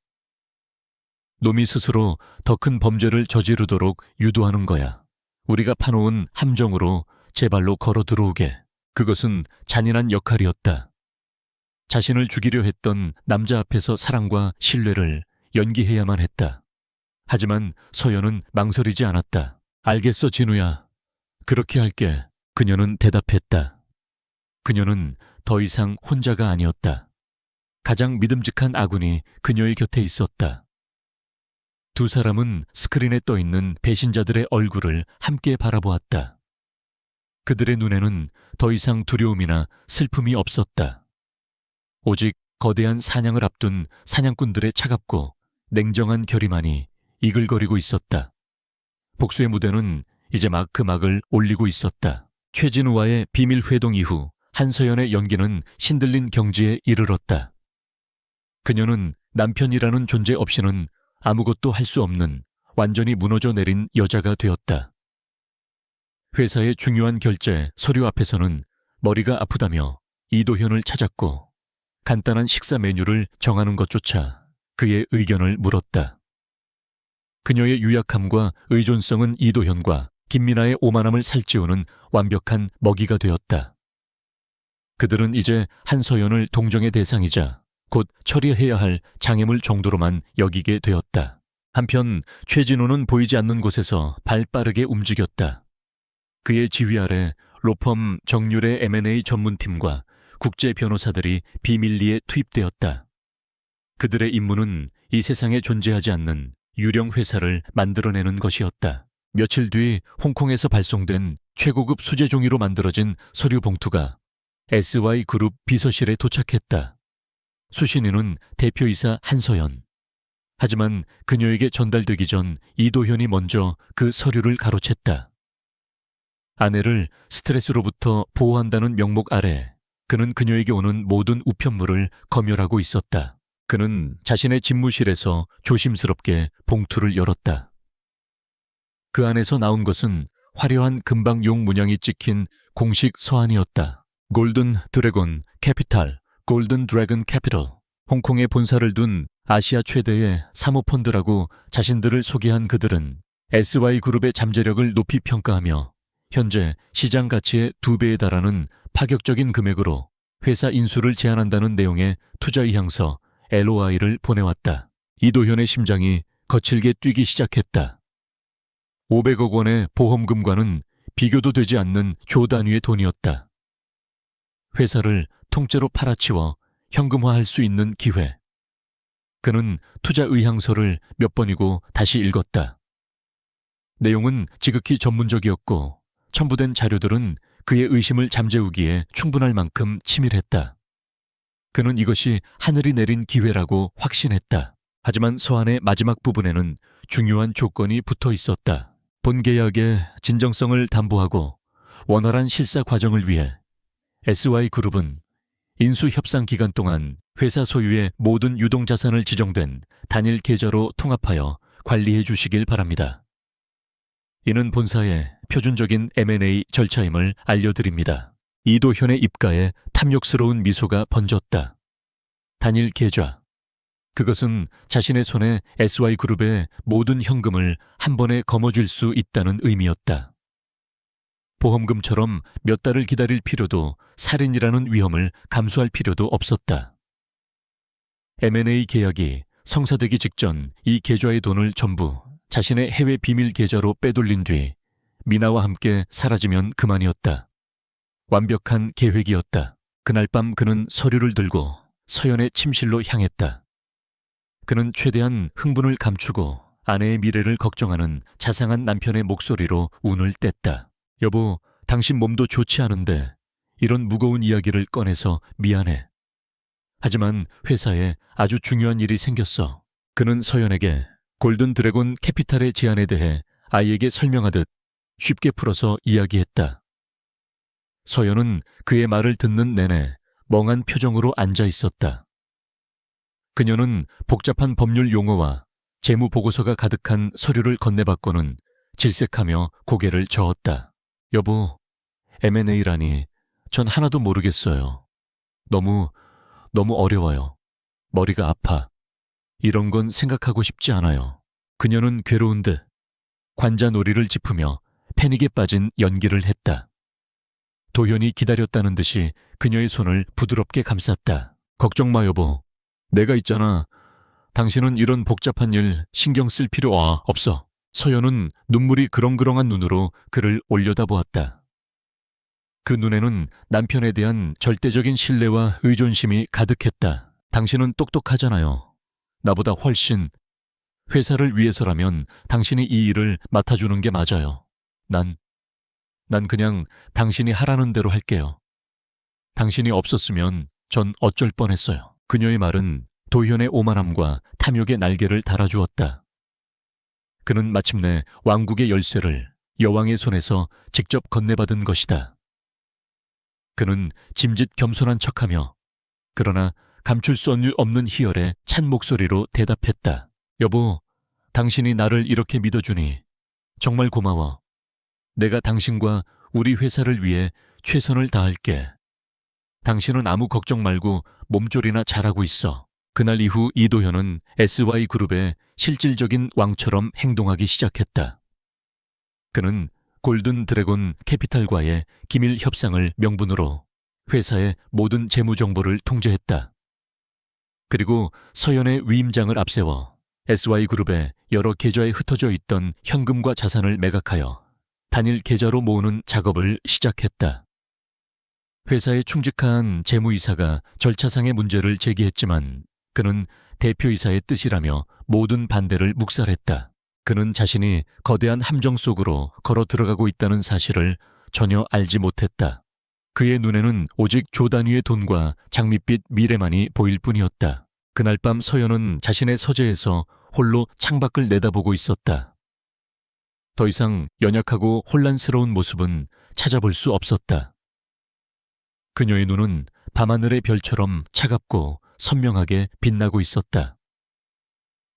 놈이 스스로 더 큰 범죄를 저지르도록 유도하는 거야. 우리가 파놓은 함정으로 제 발로 걸어 들어오게. 그것은 잔인한 역할이었다. 자신을 죽이려 했던 남자 앞에서 사랑과 신뢰를 연기해야만 했다. 하지만 서연은 망설이지 않았다. 알겠어, 진우야. 그렇게 할게. 그녀는 대답했다. 그녀는 더 이상 혼자가 아니었다. 가장 믿음직한 아군이 그녀의 곁에 있었다. 두 사람은 스크린에 떠있는 배신자들의 얼굴을 함께 바라보았다. 그들의 눈에는 더 이상 두려움이나 슬픔이 없었다. 오직 거대한 사냥을 앞둔 사냥꾼들의 차갑고 냉정한 결의만이 이글거리고 있었다. 복수의 무대는 이제 막 그 막을 올리고 있었다. 최진우와의 비밀 회동 이후 한서연의 연기는 신들린 경지에 이르렀다. 그녀는 남편이라는 존재 없이는 아무것도 할 수 없는 완전히 무너져 내린 여자가 되었다. 회사의 중요한 결제, 서류 앞에서는 머리가 아프다며 이도현을 찾았고 간단한 식사 메뉴를 정하는 것조차 그의 의견을 물었다. 그녀의 유약함과 의존성은 이도현과 김민아의 오만함을 살찌우는 완벽한 먹이가 되었다. 그들은 이제 한서연을 동정의 대상이자 곧 처리해야 할 장애물 정도로만 여기게 되었다. 한편 최진우는 보이지 않는 곳에서 발빠르게 움직였다. 그의 지휘 아래 로펌 정률의 M&A 전문팀과 국제 변호사들이 비밀리에 투입되었다. 그들의 임무는 이 세상에 존재하지 않는 유령 회사를 만들어내는 것이었다. 며칠 뒤 홍콩에서 발송된 최고급 수제 종이로 만들어진 서류 봉투가 SY그룹 비서실에 도착했다. 수신인은 대표이사 한서연. 하지만 그녀에게 전달되기 전 이도현이 먼저 그 서류를 가로챘다. 아내를 스트레스로부터 보호한다는 명목 아래 그는 그녀에게 오는 모든 우편물을 검열하고 있었다. 그는 자신의 집무실에서 조심스럽게 봉투를 열었다. 그 안에서 나온 것은 화려한 금방용 문양이 찍힌 공식 서한이었다. 골든 드래곤 캐피탈, 골든 드래곤 캐피털. 홍콩에 본사를 둔 아시아 최대의 사모펀드라고 자신들을 소개한 그들은 SY그룹의 잠재력을 높이 평가하며 현재 시장 가치의 2배에 달하는 파격적인 금액으로 회사 인수를 제안한다는 내용의 투자 의향서 LOI를 보내왔다. 이도현의 심장이 거칠게 뛰기 시작했다. 500억 원의 보험금과는 비교도 되지 않는 조 단위의 돈이었다. 회사를 통째로 팔아치워 현금화할 수 있는 기회. 그는 투자 의향서를 몇 번이고 다시 읽었다. 내용은 지극히 전문적이었고 첨부된 자료들은 그의 의심을 잠재우기에 충분할 만큼 치밀했다. 그는 이것이 하늘이 내린 기회라고 확신했다. 하지만 서한의 마지막 부분에는 중요한 조건이 붙어 있었다. 본 계약의 진정성을 담보하고 원활한 실사 과정을 위해 SY그룹은 인수 협상 기간 동안 회사 소유의 모든 유동자산을 지정된 단일 계좌로 통합하여 관리해 주시길 바랍니다. 이는 본사의 표준적인 M&A 절차임을 알려드립니다. 이도현의 입가에 탐욕스러운 미소가 번졌다. 단일 계좌. 그것은 자신의 손에 SY그룹의 모든 현금을 한 번에 거머쥘 수 있다는 의미였다. 보험금처럼 몇 달을 기다릴 필요도 살인이라는 위험을 감수할 필요도 없었다. M&A 계약이 성사되기 직전 이 계좌의 돈을 전부 자신의 해외 비밀 계좌로 빼돌린 뒤 미나와 함께 사라지면 그만이었다. 완벽한 계획이었다. 그날 밤 그는 서류를 들고 서연의 침실로 향했다. 그는 최대한 흥분을 감추고 아내의 미래를 걱정하는 자상한 남편의 목소리로 운을 뗐다. 여보, 당신 몸도 좋지 않은데 이런 무거운 이야기를 꺼내서 미안해. 하지만 회사에 아주 중요한 일이 생겼어. 그는 서연에게 골든 드래곤 캐피탈의 제안에 대해 아이에게 설명하듯 쉽게 풀어서 이야기했다. 서연은 그의 말을 듣는 내내 멍한 표정으로 앉아 있었다. 그녀는 복잡한 법률 용어와 재무 보고서가 가득한 서류를 건네받고는 질색하며 고개를 저었다. 여보, M&A라니 전 하나도 모르겠어요. 너무 어려워요. 머리가 아파. 이런 건 생각하고 싶지 않아요. 그녀는 괴로운 듯 관자놀이를 짚으며 패닉에 빠진 연기를 했다. 도현이 기다렸다는 듯이 그녀의 손을 부드럽게 감쌌다. 걱정 마 여보. 내가 있잖아. 당신은 이런 복잡한 일 신경 쓸 필요 없어. 서연은 눈물이 그렁그렁한 눈으로 그를 올려다보았다. 그 눈에는 남편에 대한 절대적인 신뢰와 의존심이 가득했다. 당신은 똑똑하잖아요. 나보다 훨씬. 회사를 위해서라면 당신이 이 일을 맡아주는 게 맞아요. 난 그냥 당신이 하라는 대로 할게요. 당신이 없었으면 전 어쩔 뻔했어요. 그녀의 말은 도현의 오만함과 탐욕의 날개를 달아주었다. 그는 마침내 왕국의 열쇠를 여왕의 손에서 직접 건네받은 것이다. 그는 짐짓 겸손한 척하며 그러나 감출 수 없는 희열에 찬 목소리로 대답했다. 여보, 당신이 나를 이렇게 믿어주니 정말 고마워. 내가 당신과 우리 회사를 위해 최선을 다할게. 당신은 아무 걱정 말고 몸조리나 잘하고 있어. 그날 이후 이도현은 SY그룹의 실질적인 왕처럼 행동하기 시작했다. 그는 골든 드래곤 캐피탈과의 기밀 협상을 명분으로 회사의 모든 재무 정보를 통제했다. 그리고 서연의 위임장을 앞세워 SY그룹의 여러 계좌에 흩어져 있던 현금과 자산을 매각하여 단일 계좌로 모으는 작업을 시작했다. 회사의 충직한 재무이사가 절차상의 문제를 제기했지만 그는 대표이사의 뜻이라며 모든 반대를 묵살했다. 그는 자신이 거대한 함정 속으로 걸어 들어가고 있다는 사실을 전혀 알지 못했다. 그의 눈에는 오직 조 단위의 돈과 장밋빛 미래만이 보일 뿐이었다. 그날 밤 서연은 자신의 서재에서 홀로 창밖을 내다보고 있었다. 더 이상 연약하고 혼란스러운 모습은 찾아볼 수 없었다. 그녀의 눈은 밤하늘의 별처럼 차갑고 선명하게 빛나고 있었다.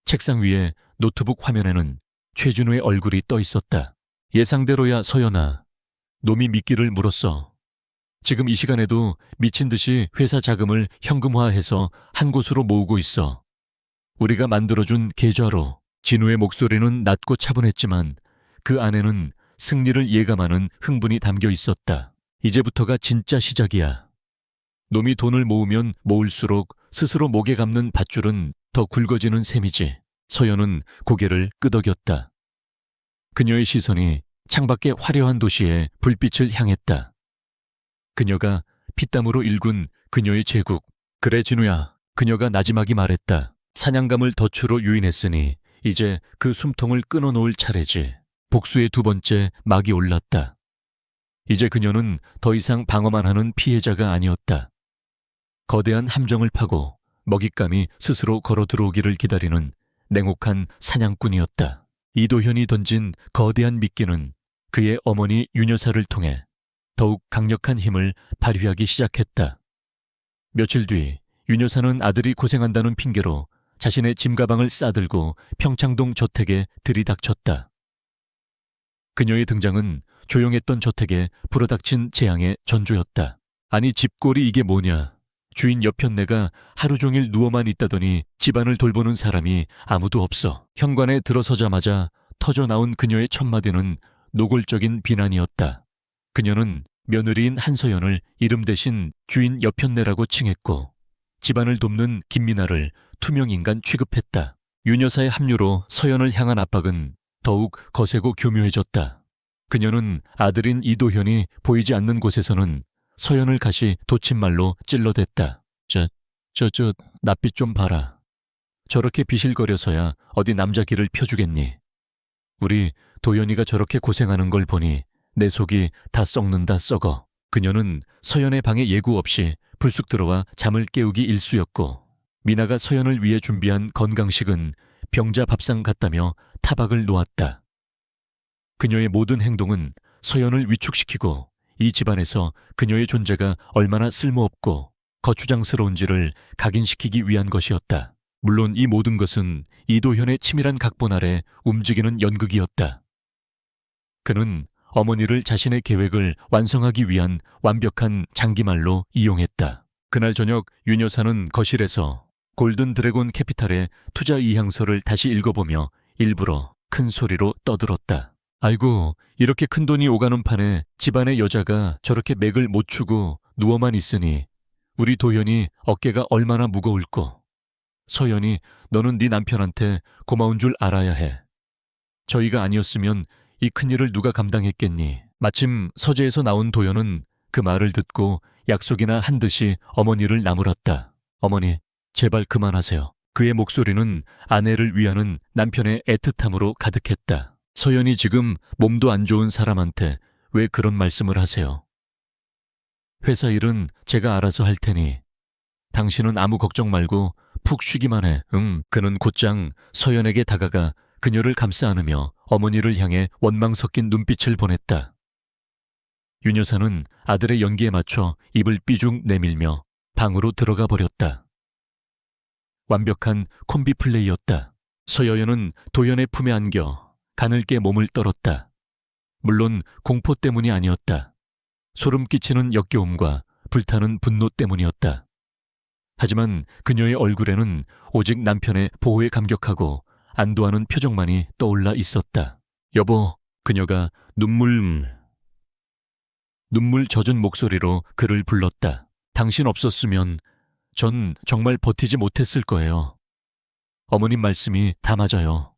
책상 위에 노트북 화면에는 최준호의 얼굴이 떠 있었다. 예상대로야 서연아. 놈이 미끼를 물었어. 지금 이 시간에도 미친 듯이 회사 자금을 현금화해서 한 곳으로 모으고 있어. 우리가 만들어준 계좌로. 진우의 목소리는 낮고 차분했지만 그 안에는 승리를 예감하는 흥분이 담겨 있었다. 이제부터가 진짜 시작이야. 놈이 돈을 모으면 모을수록 스스로 목에 감는 밧줄은 더 굵어지는 셈이지. 서연은 고개를 끄덕였다. 그녀의 시선이 창밖의 화려한 도시에 불빛을 향했다. 그녀가 피땀으로 일군 그녀의 제국. 그래 진우야. 그녀가 나지막이 말했다. 사냥감을 덫으로 유인했으니 이제 그 숨통을 끊어놓을 차례지. 복수의 두 번째 막이 올랐다. 이제 그녀는 더 이상 방어만 하는 피해자가 아니었다. 거대한 함정을 파고 먹잇감이 스스로 걸어 들어오기를 기다리는 냉혹한 사냥꾼이었다. 이도현이 던진 거대한 미끼는 그의 어머니 윤여사를 통해 더욱 강력한 힘을 발휘하기 시작했다. 며칠 뒤 윤여사는 아들이 고생한다는 핑계로 자신의 짐가방을 싸들고 평창동 저택에 들이닥쳤다. 그녀의 등장은 조용했던 저택에 불어닥친 재앙의 전조였다. 아니 집골이 이게 뭐냐. 주인 여편네가 하루 종일 누워만 있다더니 집안을 돌보는 사람이 아무도 없어. 현관에 들어서자마자 터져나온 그녀의 첫마디는 노골적인 비난이었다. 그녀는 며느리인 한서연을 이름 대신 주인 여편네라고 칭했고 집안을 돕는 김미나를 투명인간 취급했다. 윤여사의 합류로 서연을 향한 압박은 더욱 거세고 교묘해졌다. 그녀는 아들인 이도현이 보이지 않는 곳에서는 서연을 가시 돋침말로 찔러댔다. 낯빛 좀 봐라. 저렇게 비실거려서야 어디 남자 길을 펴주겠니. 우리 도연이가 저렇게 고생하는 걸 보니 내 속이 다 썩는다 썩어. 그녀는 서연의 방에 예고 없이 불쑥 들어와 잠을 깨우기 일쑤였고 미나가 서연을 위해 준비한 건강식은 병자 밥상 같다며 타박을 놓았다. 그녀의 모든 행동은 서연을 위축시키고 이 집안에서 그녀의 존재가 얼마나 쓸모없고 거추장스러운지를 각인시키기 위한 것이었다. 물론 이 모든 것은 이도현의 치밀한 각본 아래 움직이는 연극이었다. 그는 어머니를 자신의 계획을 완성하기 위한 완벽한 장기말로 이용했다. 그날 저녁 윤 여사는 거실에서 골든 드래곤 캐피탈의 투자 이향서를 다시 읽어보며 일부러 큰 소리로 떠들었다. 아이고, 이렇게 큰 돈이 오가는 판에 집안의 여자가 저렇게 맥을 못 추고 누워만 있으니 우리 도연이 어깨가 얼마나 무거울꼬. 서연이 너는 네 남편한테 고마운 줄 알아야 해. 저희가 아니었으면 이 큰일을 누가 감당했겠니. 마침 서재에서 나온 도연은 그 말을 듣고 약속이나 한 듯이 어머니를 나무랐다. 어머니, 제발 그만하세요. 그의 목소리는 아내를 위하는 남편의 애틋함으로 가득했다. 서연이 지금 몸도 안 좋은 사람한테 왜 그런 말씀을 하세요? 회사 일은 제가 알아서 할 테니 당신은 아무 걱정 말고 푹 쉬기만 해. 그는 곧장 서연에게 다가가 그녀를 감싸 안으며 어머니를 향해 원망 섞인 눈빛을 보냈다. 윤 여사는 아들의 연기에 맞춰 입을 삐죽 내밀며 방으로 들어가 버렸다. 완벽한 콤비 플레이였다. 서여연은 도연의 품에 안겨 가늘게 몸을 떨었다. 물론 공포 때문이 아니었다. 소름 끼치는 역겨움과 불타는 분노 때문이었다. 하지만 그녀의 얼굴에는 오직 남편의 보호에 감격하고 안도하는 표정만이 떠올라 있었다. 여보, 그녀가 눈물 젖은 목소리로 그를 불렀다. 당신 없었으면 전 정말 버티지 못했을 거예요. 어머님 말씀이 다 맞아요.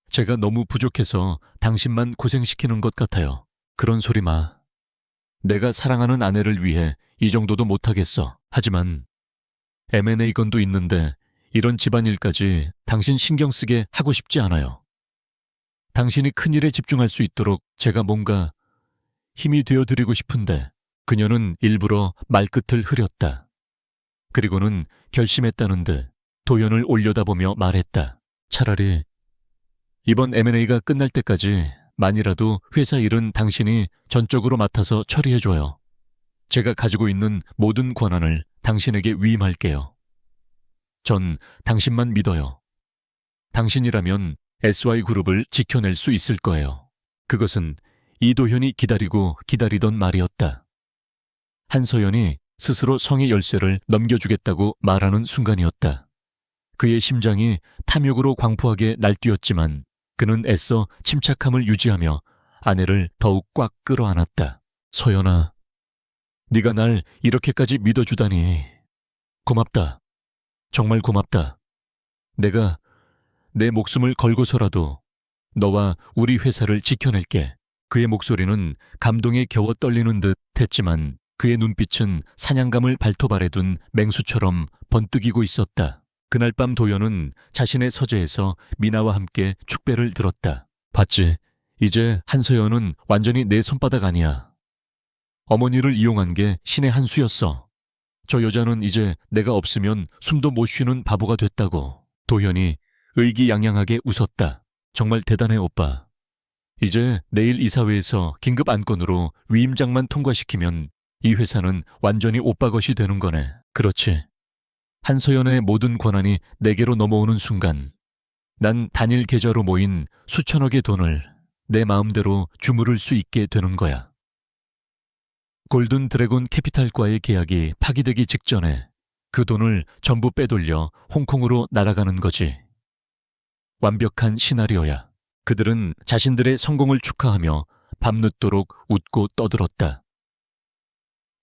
제가 너무 부족해서 당신만 고생시키는 것 같아요. 그런 소리 마. 내가 사랑하는 아내를 위해 이 정도도 못하겠어. 하지만 M&A 건도 있는데 이런 집안일까지 당신 신경 쓰게 하고 싶지 않아요. 당신이 큰일에 집중할 수 있도록 제가 뭔가 힘이 되어드리고 싶은데. 그녀는 일부러 말끝을 흐렸다. 그리고는 결심했다는 듯 도연을 올려다보며 말했다. 차라리 이번 M&A가 끝날 때까지 만이라도 회사 일은 당신이 전적으로 맡아서 처리해줘요. 제가 가지고 있는 모든 권한을 당신에게 위임할게요. 전 당신만 믿어요. 당신이라면 SY그룹을 지켜낼 수 있을 거예요. 그것은 이도현이 기다리고 기다리던 말이었다. 한서연이 스스로 성의 열쇠를 넘겨주겠다고 말하는 순간이었다. 그의 심장이 탐욕으로 광포하게 날뛰었지만 그는 애써 침착함을 유지하며 아내를 더욱 꽉 끌어안았다. 서연아, 네가 날 이렇게까지 믿어주다니. 고맙다. 정말 고맙다. 내가 내 목숨을 걸고서라도 너와 우리 회사를 지켜낼게. 그의 목소리는 감동에 겨워 떨리는 듯 했지만 그의 눈빛은 사냥감을 발톱아래 둔 맹수처럼 번뜩이고 있었다. 그날 밤 도연은 자신의 서재에서 미나와 함께 축배를 들었다. 봤지? 이제 한서연은 완전히 내 손바닥 아니야. 어머니를 이용한 게 신의 한 수였어. 저 여자는 이제 내가 없으면 숨도 못 쉬는 바보가 됐다고. 도연이 의기양양하게 웃었다. 정말 대단해, 오빠. 이제 내일 이사회에서 긴급 안건으로 위임장만 통과시키면 이 회사는 완전히 오빠 것이 되는 거네. 그렇지. 한서연의 모든 권한이 내게로 넘어오는 순간 난 단일 계좌로 모인 수천억의 돈을 내 마음대로 주무를 수 있게 되는 거야. 골든 드래곤 캐피탈과의 계약이 파기되기 직전에 그 돈을 전부 빼돌려 홍콩으로 날아가는 거지. 완벽한 시나리오야. 그들은 자신들의 성공을 축하하며 밤늦도록 웃고 떠들었다.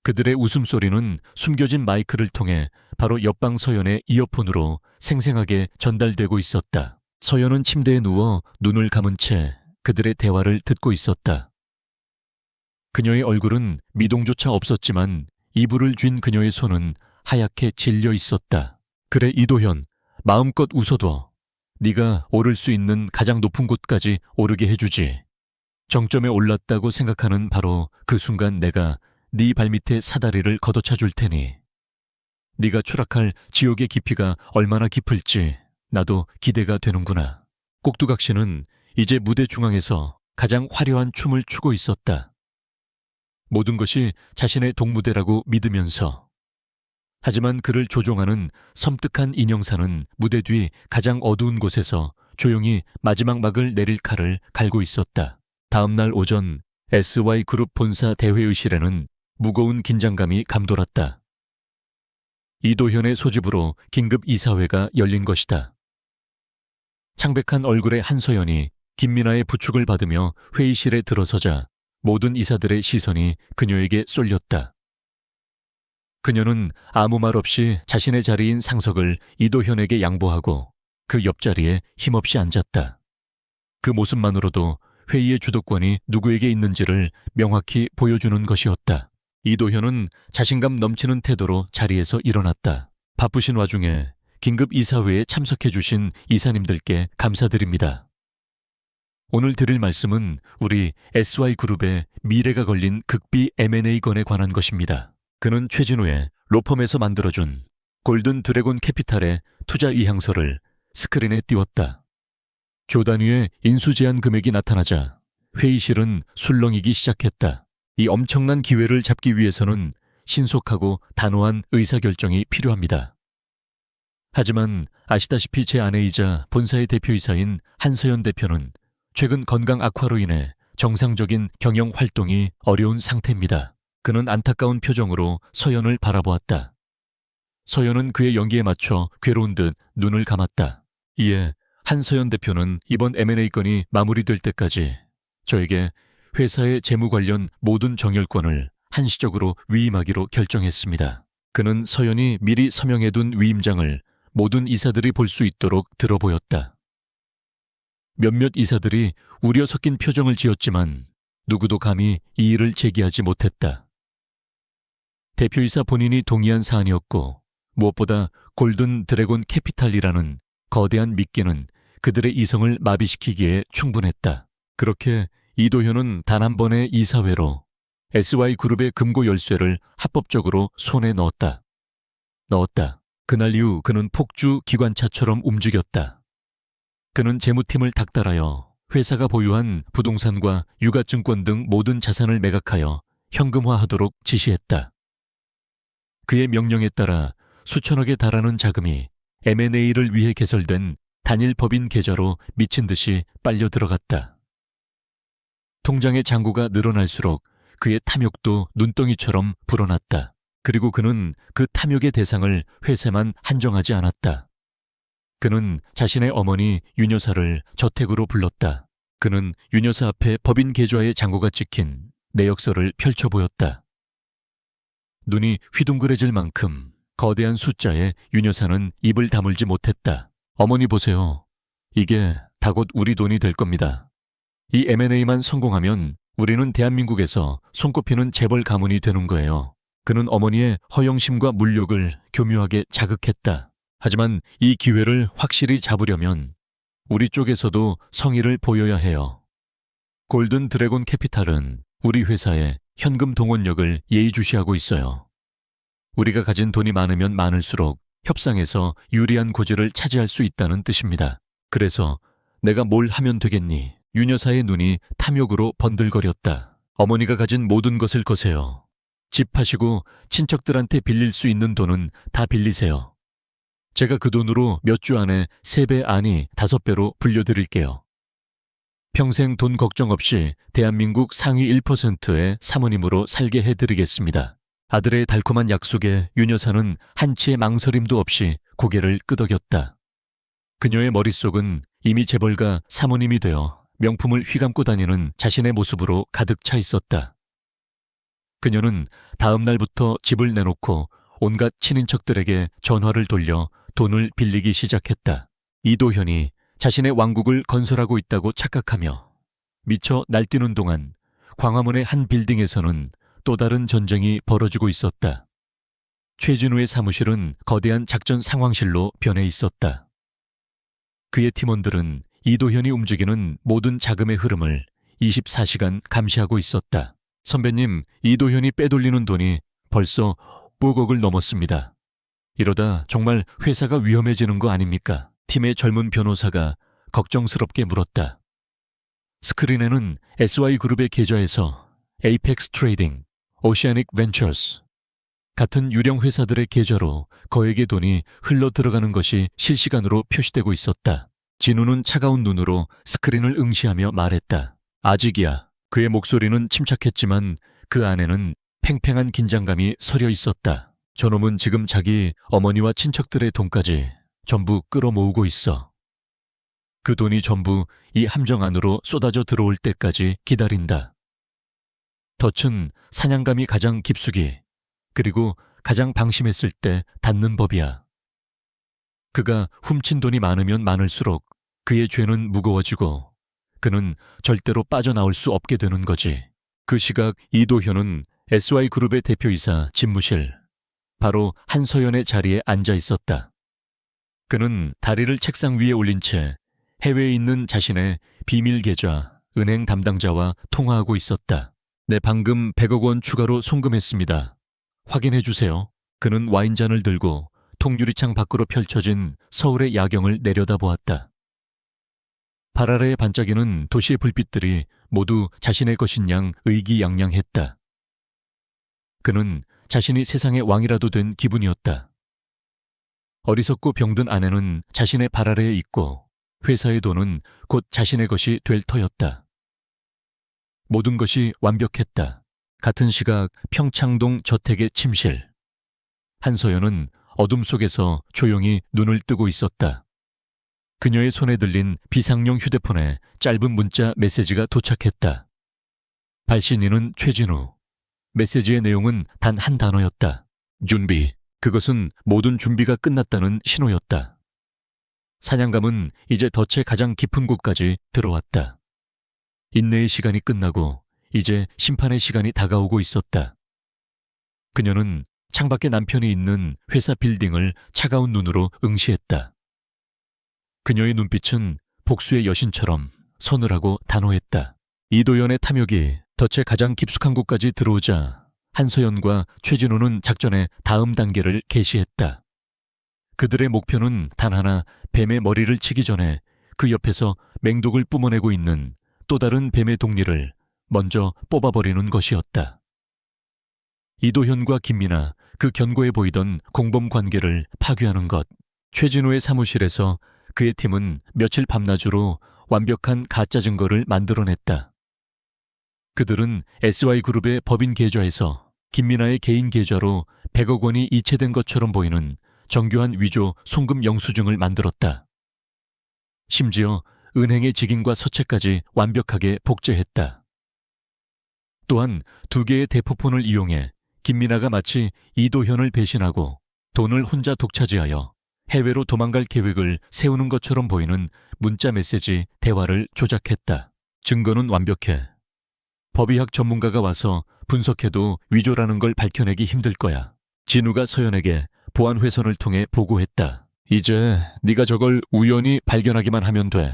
그들의 웃음소리는 숨겨진 마이크를 통해 바로 옆방 서연의 이어폰으로 생생하게 전달되고 있었다. 서연은 침대에 누워 눈을 감은 채 그들의 대화를 듣고 있었다. 그녀의 얼굴은 미동조차 없었지만 이불을 쥔 그녀의 손은 하얗게 질려 있었다. 그래, 이도현, 마음껏 웃어둬. 네가 오를 수 있는 가장 높은 곳까지 오르게 해주지. 정점에 올랐다고 생각하는 바로 그 순간 내가 네 발밑에 사다리를 걷어차 줄 테니 네가 추락할 지옥의 깊이가 얼마나 깊을지 나도 기대가 되는구나. 꼭두각시는 이제 무대 중앙에서 가장 화려한 춤을 추고 있었다. 모든 것이 자신의 동무대라고 믿으면서. 하지만 그를 조종하는 섬뜩한 인형사는 무대 뒤 가장 어두운 곳에서 조용히 마지막 막을 내릴 칼을 갈고 있었다. 다음 날 오전 SY그룹 본사 대회의실에는 무거운 긴장감이 감돌았다. 이도현의 소집으로 긴급 이사회가 열린 것이다. 창백한 얼굴의 한서연이 김민아의 부축을 받으며 회의실에 들어서자 모든 이사들의 시선이 그녀에게 쏠렸다. 그녀는 아무 말 없이 자신의 자리인 상석을 이도현에게 양보하고 그 옆자리에 힘없이 앉았다. 그 모습만으로도 회의의 주도권이 누구에게 있는지를 명확히 보여주는 것이었다. 이도현은 자신감 넘치는 태도로 자리에서 일어났다. 바쁘신 와중에 긴급 이사회에 참석해 주신 이사님들께 감사드립니다. 오늘 드릴 말씀은 우리 SY그룹의 미래가 걸린 극비 M&A 건에 관한 것입니다. 그는 최진우의 로펌에서 만들어준 골든 드래곤 캐피탈의 투자 의향서를 스크린에 띄웠다. 조 단위의 인수 제한 금액이 나타나자 회의실은 술렁이기 시작했다. 이 엄청난 기회를 잡기 위해서는 신속하고 단호한 의사결정이 필요합니다. 하지만 아시다시피 제 아내이자 본사의 대표이사인 한서연 대표는 최근 건강 악화로 인해 정상적인 경영 활동이 어려운 상태입니다. 그는 안타까운 표정으로 서연을 바라보았다. 서연은 그의 연기에 맞춰 괴로운 듯 눈을 감았다. 이에 한서연 대표는 이번 M&A 건이 마무리될 때까지 저에게 회사의 재무 관련 모든 정열권을 한시적으로 위임하기로 결정했습니다. 그는 서연이 미리 서명해둔 위임장을 모든 이사들이 볼 수 있도록 들어보였다. 몇몇 이사들이 우려 섞인 표정을 지었지만 누구도 감히 이의를 제기하지 못했다. 대표이사 본인이 동의한 사안이었고 무엇보다 골든 드래곤 캐피탈이라는 거대한 미끼는 그들의 이성을 마비시키기에 충분했다. 그렇게 이도현은 단 한 번의 이사회로 SY그룹의 금고 열쇠를 합법적으로 손에 넣었다. 그날 이후 그는 폭주 기관차처럼 움직였다. 그는 재무팀을 닥달하여 회사가 보유한 부동산과 유가증권 등 모든 자산을 매각하여 현금화하도록 지시했다. 그의 명령에 따라 수천억에 달하는 자금이 M&A를 위해 개설된 단일 법인 계좌로 미친 듯이 빨려 들어갔다. 통장의 잔고가 늘어날수록 그의 탐욕도 눈덩이처럼 불어났다. 그리고 그는 그 탐욕의 대상을 회사만 한정하지 않았다. 그는 자신의 어머니 윤여사를 저택으로 불렀다. 그는 윤여사 앞에 법인 계좌의 잔고가 찍힌 내역서를 펼쳐 보였다. 눈이 휘둥그레질 만큼 거대한 숫자에 윤여사는 입을 다물지 못했다. 어머니 보세요. 이게 다 곧 우리 돈이 될 겁니다. 이 M&A만 성공하면 우리는 대한민국에서 손꼽히는 재벌 가문이 되는 거예요. 그는 어머니의 허영심과 물욕을 교묘하게 자극했다. 하지만 이 기회를 확실히 잡으려면 우리 쪽에서도 성의를 보여야 해요. 골든 드래곤 캐피탈은 우리 회사의 현금 동원력을 예의주시하고 있어요. 우리가 가진 돈이 많으면 많을수록 협상에서 유리한 고지를 차지할 수 있다는 뜻입니다. 그래서 내가 뭘 하면 되겠니? 윤 여사의 눈이 탐욕으로 번들거렸다. 어머니가 가진 모든 것을 거세요. 집 파시고 친척들한테 빌릴 수 있는 돈은 다 빌리세요. 제가 그 돈으로 몇 주 안에 3배 아니 5배로 불려드릴게요. 평생 돈 걱정 없이 대한민국 상위 1%의 사모님으로 살게 해드리겠습니다. 아들의 달콤한 약속에 윤 여사는 한치의 망설임도 없이 고개를 끄덕였다. 그녀의 머릿속은 이미 재벌가 사모님이 되어 명품을 휘감고 다니는 자신의 모습으로 가득 차 있었다. 그녀는 다음 날부터 집을 내놓고 온갖 친인척들에게 전화를 돌려 돈을 빌리기 시작했다. 이도현이 자신의 왕국을 건설하고 있다고 착각하며 미쳐 날뛰는 동안 광화문의 한 빌딩에서는 또 다른 전쟁이 벌어지고 있었다. 최진우의 사무실은 거대한 작전 상황실로 변해 있었다. 그의 팀원들은 이도현이 움직이는 모든 자금의 흐름을 24시간 감시하고 있었다. 선배님, 이도현이 빼돌리는 돈이 벌써 5억을 넘었습니다. 이러다 정말 회사가 위험해지는 거 아닙니까? 팀의 젊은 변호사가 걱정스럽게 물었다. 스크린에는 SY그룹의 계좌에서 에이펙스 트레이딩, 오시아닉 벤처스 같은 유령 회사들의 계좌로 거액의 돈이 흘러 들어가는 것이 실시간으로 표시되고 있었다. 진우는 차가운 눈으로 스크린을 응시하며 말했다. 아직이야. 그의 목소리는 침착했지만 그 안에는 팽팽한 긴장감이 서려 있었다. 저놈은 지금 자기 어머니와 친척들의 돈까지 전부 끌어모으고 있어. 그 돈이 전부 이 함정 안으로 쏟아져 들어올 때까지 기다린다. 덫은 사냥감이 가장 깊숙이 그리고 가장 방심했을 때 닿는 법이야. 그가 훔친 돈이 많으면 많을수록 그의 죄는 무거워지고 그는 절대로 빠져나올 수 없게 되는 거지. 그 시각 이도현은 SY그룹의 대표이사 집무실, 바로 한서연의 자리에 앉아 있었다. 그는 다리를 책상 위에 올린 채 해외에 있는 자신의 비밀 계좌, 은행 담당자와 통화하고 있었다. 네, 방금 100억 원 추가로 송금했습니다. 확인해 주세요. 그는 와인잔을 들고 통유리창 밖으로 펼쳐진 서울의 야경을 내려다보았다. 발 아래에 반짝이는 도시의 불빛들이 모두 자신의 것인 양 의기양양했다. 그는 자신이 세상의 왕이라도 된 기분이었다. 어리석고 병든 아내는 자신의 발 아래에 있고 회사의 돈은 곧 자신의 것이 될 터였다. 모든 것이 완벽했다. 같은 시각 평창동 저택의 침실. 한서연은 어둠 속에서 조용히 눈을 뜨고 있었다. 그녀의 손에 들린 비상용 휴대폰에 짧은 문자 메시지가 도착했다. 발신인은 최진우. 메시지의 내용은 단 한 단어였다. 준비. 그것은 모든 준비가 끝났다는 신호였다. 사냥감은 이제 덫의 가장 깊은 곳까지 들어왔다. 인내의 시간이 끝나고 이제 심판의 시간이 다가오고 있었다. 그녀는 창밖에 남편이 있는 회사 빌딩을 차가운 눈으로 응시했다. 그녀의 눈빛은 복수의 여신처럼 서늘하고 단호했다. 이도현의 탐욕이 덫의 가장 깊숙한 곳까지 들어오자 한서연과 최진호는 작전의 다음 단계를 개시했다. 그들의 목표는 단 하나, 뱀의 머리를 치기 전에 그 옆에서 맹독을 뿜어내고 있는 또 다른 뱀의 독리를 먼저 뽑아버리는 것이었다. 이도현과 김미나, 그 견고해 보이던 공범 관계를 파괴하는 것. 최진호의 사무실에서 그의 팀은 며칠 밤낮으로 완벽한 가짜 증거를 만들어냈다. 그들은 SY그룹의 법인 계좌에서 김미나의 개인 계좌로 100억 원이 이체된 것처럼 보이는 정교한 위조 송금 영수증을 만들었다. 심지어 은행의 직인과 서체까지 완벽하게 복제했다. 또한 2개의 대포폰을 이용해 김미나가 마치 이도현을 배신하고 돈을 혼자 독차지하여 해외로 도망갈 계획을 세우는 것처럼 보이는 문자 메시지 대화를 조작했다. 증거는 완벽해. 법의학 전문가가 와서 분석해도 위조라는 걸 밝혀내기 힘들 거야. 진우가 서연에게 보안회선을 통해 보고했다. 이제 네가 저걸 우연히 발견하기만 하면 돼.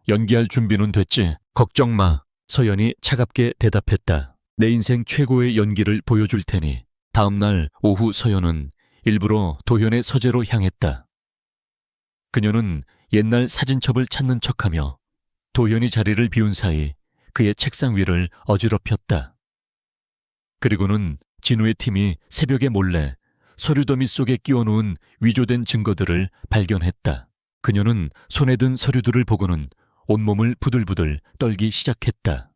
연기할 준비는 됐지? 걱정 마. 서연이 차갑게 대답했다. 내 인생 최고의 연기를 보여줄 테니. 다음 날 오후 서연은 일부러 도현의 서재로 향했다. 그녀는 옛날 사진첩을 찾는 척하며 도현이 자리를 비운 사이 그의 책상 위를 어지럽혔다. 그리고는 진우의 팀이 새벽에 몰래 서류 더미 속에 끼워놓은 위조된 증거들을 발견했다. 그녀는 손에 든 서류들을 보고는 온몸을 부들부들 떨기 시작했다.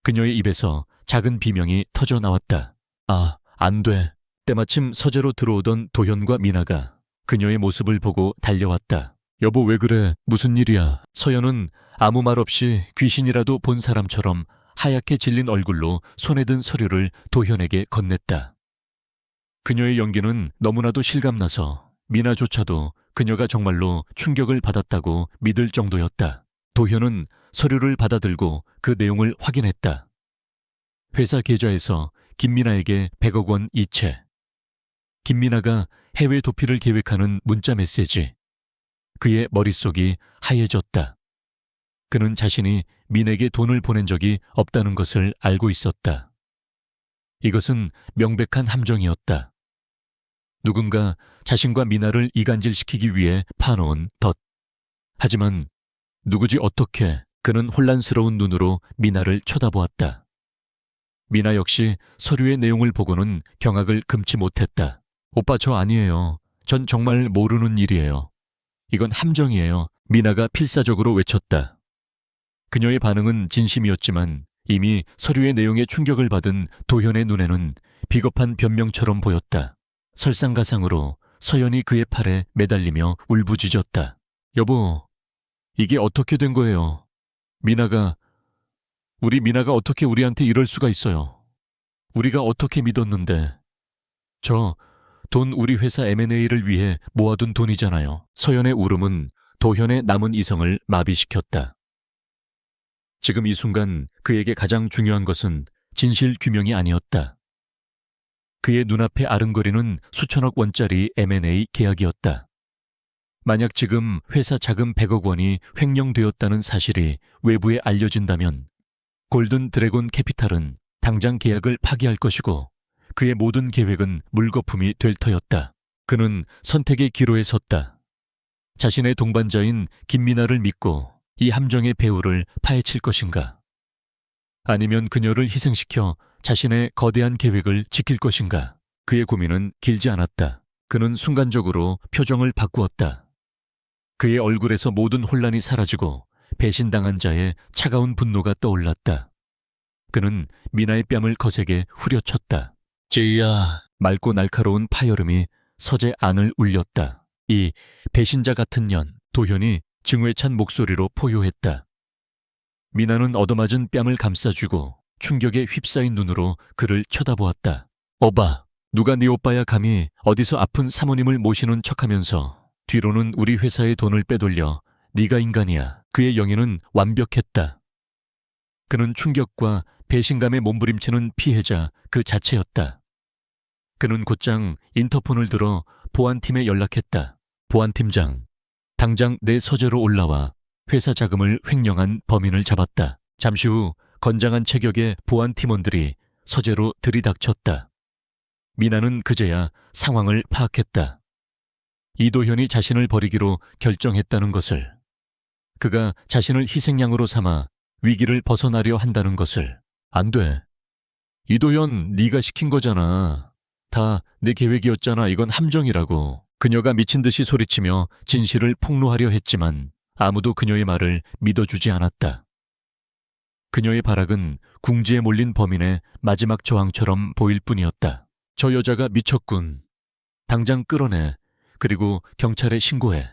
그녀의 입에서 작은 비명이 터져 나왔다. 아, 안 돼. 때마침 서재로 들어오던 도현과 미나가 그녀의 모습을 보고 달려왔다. 여보, 왜 그래? 무슨 일이야? 서연은 아무 말 없이 귀신이라도 본 사람처럼 하얗게 질린 얼굴로 손에 든 서류를 도현에게 건넸다. 그녀의 연기는 너무나도 실감나서 미나조차도 그녀가 정말로 충격을 받았다고 믿을 정도였다. 도현은 서류를 받아들고 그 내용을 확인했다. 회사 계좌에서 김미나에게 100억 원 이체. 김미나가 해외 도피를 계획하는 문자 메시지. 그의 머릿속이 하얘졌다. 그는 자신이 민에게 돈을 보낸 적이 없다는 것을 알고 있었다. 이것은 명백한 함정이었다. 누군가 자신과 미나를 이간질시키기 위해 파놓은 덫. 하지만 누구지 어떻게? 그는 혼란스러운 눈으로 미나를 쳐다보았다. 미나 역시 서류의 내용을 보고는 경악을 금치 못했다. 오빠, 저 아니에요. 전 정말 모르는 일이에요. 이건 함정이에요. 미나가 필사적으로 외쳤다. 그녀의 반응은 진심이었지만 이미 서류의 내용에 충격을 받은 도현의 눈에는 비겁한 변명처럼 보였다. 설상가상으로 서연이 그의 팔에 매달리며 울부짖었다. 여보, 이게 어떻게 된 거예요? 우리 미나가 어떻게 우리한테 이럴 수가 있어요? 우리가 어떻게 믿었는데. 저 돈 우리 회사 M&A를 위해 모아둔 돈이잖아요. 서연의 울음은 도현의 남은 이성을 마비시켰다. 지금 이 순간 그에게 가장 중요한 것은 진실 규명이 아니었다. 그의 눈앞에 아른거리는 수천억 원짜리 M&A 계약이었다. 만약 지금 회사 자금 100억 원이 횡령되었다는 사실이 외부에 알려진다면 골든 드래곤 캐피탈은 당장 계약을 파기할 것이고 그의 모든 계획은 물거품이 될 터였다. 그는 선택의 기로에 섰다. 자신의 동반자인 김미나를 믿고 이 함정의 배후를 파헤칠 것인가? 아니면 그녀를 희생시켜 자신의 거대한 계획을 지킬 것인가? 그의 고민은 길지 않았다. 그는 순간적으로 표정을 바꾸었다. 그의 얼굴에서 모든 혼란이 사라지고 배신당한 자의 차가운 분노가 떠올랐다. 그는 미나의 뺨을 거세게 후려쳤다. 제이야. 맑고 날카로운 파열음이 서재 안을 울렸다. 이 배신자 같은 년, 도현이 증오에 찬 목소리로 포효했다. 미나는 얻어맞은 뺨을 감싸주고 충격에 휩싸인 눈으로 그를 쳐다보았다. 오빠, 누가 네 오빠야 감히 어디서 아픈 사모님을 모시는 척하면서 뒤로는 우리 회사의 돈을 빼돌려. 네가 인간이야. 그의 영예는 완벽했다. 그는 충격과 배신감에 몸부림치는 피해자 그 자체였다. 그는 곧장 인터폰을 들어 보안팀에 연락했다. 보안팀장, 당장 내 서재로 올라와 회사 자금을 횡령한 범인을 잡았다. 잠시 후 건장한 체격의 보안팀원들이 서재로 들이닥쳤다. 미나는 그제야 상황을 파악했다. 이도현이 자신을 버리기로 결정했다는 것을, 그가 자신을 희생양으로 삼아 위기를 벗어나려 한다는 것을. 안 돼. 이도현, 네가 시킨 거잖아. 다 내 계획이었잖아. 이건 함정이라고. 그녀가 미친 듯이 소리치며 진실을 폭로하려 했지만 아무도 그녀의 말을 믿어주지 않았다. 그녀의 발악은 궁지에 몰린 범인의 마지막 저항처럼 보일 뿐이었다. 저 여자가 미쳤군. 당장 끌어내. 그리고 경찰에 신고해.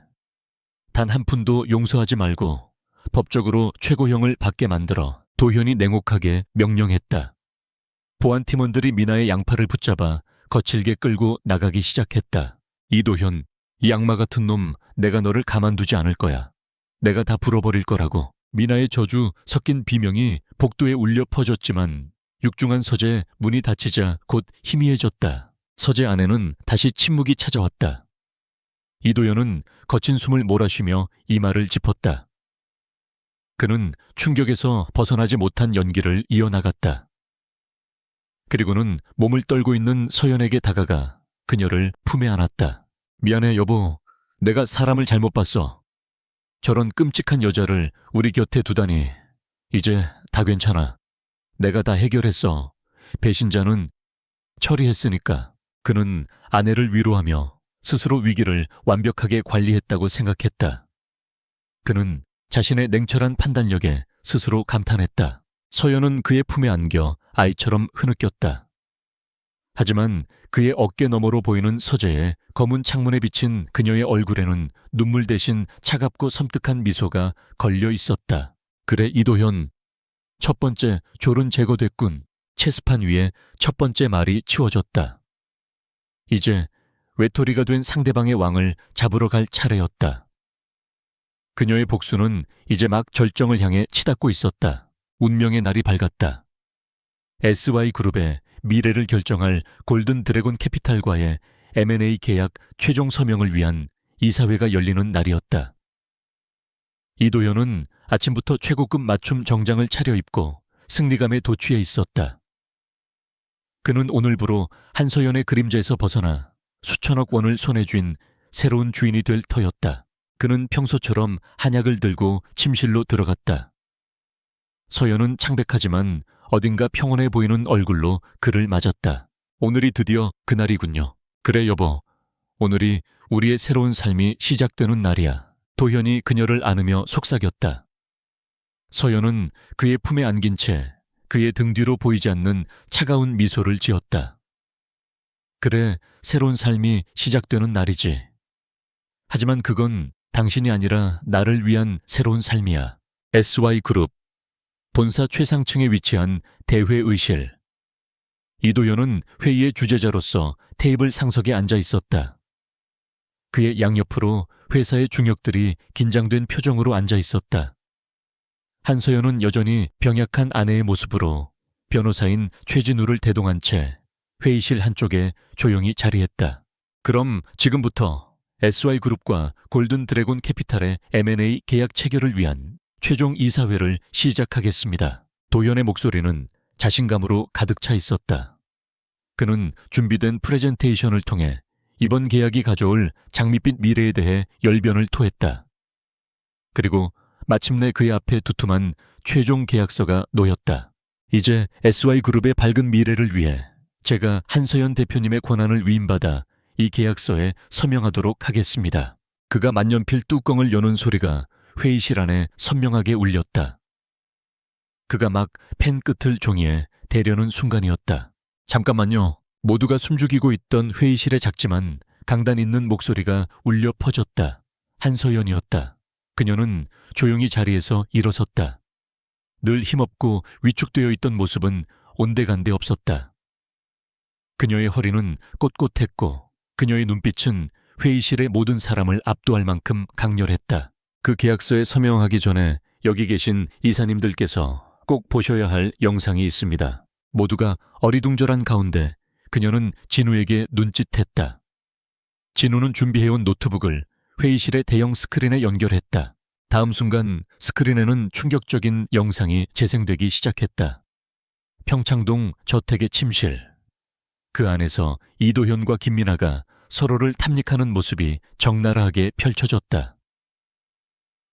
단 한 푼도 용서하지 말고 법적으로 최고형을 받게 만들어. 도현이 냉혹하게 명령했다. 보안팀원들이 미나의 양팔을 붙잡아 거칠게 끌고 나가기 시작했다. 이도현, 이 악마 같은 놈, 내가 너를 가만두지 않을 거야. 내가 다 불어버릴 거라고. 미나의 저주 섞인 비명이 복도에 울려 퍼졌지만 육중한 서재 문이 닫히자 곧 희미해졌다. 서재 안에는 다시 침묵이 찾아왔다. 이도현은 거친 숨을 몰아쉬며 이마를 짚었다. 그는 충격에서 벗어나지 못한 연기를 이어나갔다. 그리고는 몸을 떨고 있는 서연에게 다가가 그녀를 품에 안았다. 미안해 여보, 내가 사람을 잘못 봤어. 저런 끔찍한 여자를 우리 곁에 두다니. 이제 다 괜찮아. 내가 다 해결했어. 배신자는 처리했으니까. 그는 아내를 위로하며 스스로 위기를 완벽하게 관리했다고 생각했다. 그는 자신의 냉철한 판단력에 스스로 감탄했다. 서연은 그의 품에 안겨 아이처럼 흐느꼈다. 하지만 그의 어깨 너머로 보이는 서재에 검은 창문에 비친 그녀의 얼굴에는 눈물 대신 차갑고 섬뜩한 미소가 걸려 있었다. 그래 이도현, 첫 번째 졸은 제거됐군. 체스판 위에 첫 번째 말이 치워졌다. 이제 외톨이가 된 상대방의 왕을 잡으러 갈 차례였다. 그녀의 복수는 이제 막 절정을 향해 치닫고 있었다. 운명의 날이 밝았다. SY그룹의 미래를 결정할 골든 드래곤 캐피탈과의 M&A 계약 최종 서명을 위한 이사회가 열리는 날이었다. 이도현은 아침부터 최고급 맞춤 정장을 차려입고 승리감에 도취해 있었다. 그는 오늘부로 한서연의 그림자에서 벗어나 수천억 원을 손에 쥔 새로운 주인이 될 터였다. 그는 평소처럼 한약을 들고 침실로 들어갔다. 서연은 창백하지만 어딘가 평온해 보이는 얼굴로 그를 맞았다. 오늘이 드디어 그날이군요. 그래 여보, 오늘이 우리의 새로운 삶이 시작되는 날이야. 도현이 그녀를 안으며 속삭였다. 서연은 그의 품에 안긴 채 그의 등 뒤로 보이지 않는 차가운 미소를 지었다. 그래, 새로운 삶이 시작되는 날이지. 하지만 그건 당신이 아니라 나를 위한 새로운 삶이야. SY그룹 본사 최상층에 위치한 대회의실. 이도현은 회의의 주재자로서 테이블 상석에 앉아 있었다. 그의 양옆으로 회사의 중역들이 긴장된 표정으로 앉아 있었다. 한서연은 여전히 병약한 아내의 모습으로 변호사인 최진우를 대동한 채 회의실 한쪽에 조용히 자리했다. 그럼 지금부터 SY그룹과 골든 드래곤 캐피탈의 M&A 계약 체결을 위한 최종 이사회를 시작하겠습니다. 도현의 목소리는 자신감으로 가득 차 있었다. 그는 준비된 프레젠테이션을 통해 이번 계약이 가져올 장밋빛 미래에 대해 열변을 토했다. 그리고 마침내 그의 앞에 두툼한 최종 계약서가 놓였다. 이제 SY그룹의 밝은 미래를 위해 제가 한서연 대표님의 권한을 위임받아 이 계약서에 서명하도록 하겠습니다. 그가 만년필 뚜껑을 여는 소리가 회의실 안에 선명하게 울렸다. 그가 막 펜 끝을 종이에 대려는 순간이었다. 잠깐만요. 모두가 숨죽이고 있던 회의실의 작지만 강단 있는 목소리가 울려 퍼졌다. 한서연이었다. 그녀는 조용히 자리에서 일어섰다. 늘 힘없고 위축되어 있던 모습은 온데간데 없었다. 그녀의 허리는 꼿꼿했고 그녀의 눈빛은 회의실의 모든 사람을 압도할 만큼 강렬했다. 그 계약서에 서명하기 전에 여기 계신 이사님들께서 꼭 보셔야 할 영상이 있습니다. 모두가 어리둥절한 가운데 그녀는 진우에게 눈짓했다. 진우는 준비해온 노트북을 회의실의 대형 스크린에 연결했다. 다음 순간 스크린에는 충격적인 영상이 재생되기 시작했다. 평창동 저택의 침실. 그 안에서 이도현과 김민아가 서로를 탐닉하는 모습이 적나라하게 펼쳐졌다.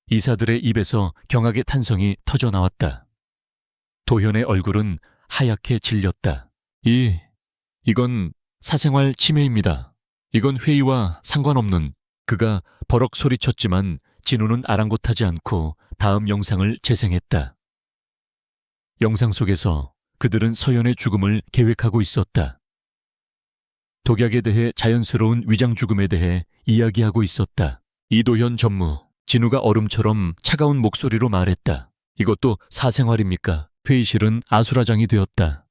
이사들의 입에서 경악의 탄성이 터져나왔다. 도현의 얼굴은 하얗게 질렸다. 이건 사생활 침해입니다. 이건 회의와 상관없는. 그가 버럭 소리쳤지만 진우는 아랑곳하지 않고 다음 영상을 재생했다. 영상 속에서 그들은 서연의 죽음을 계획하고 있었다. 독약에 대해 자연스러운 위장 죽음에 대해 이야기하고 있었다. 이도현 전무, 진우가 얼음처럼 차가운 목소리로 말했다. 이것도 사생활입니까? 회의실은 아수라장이 되었다.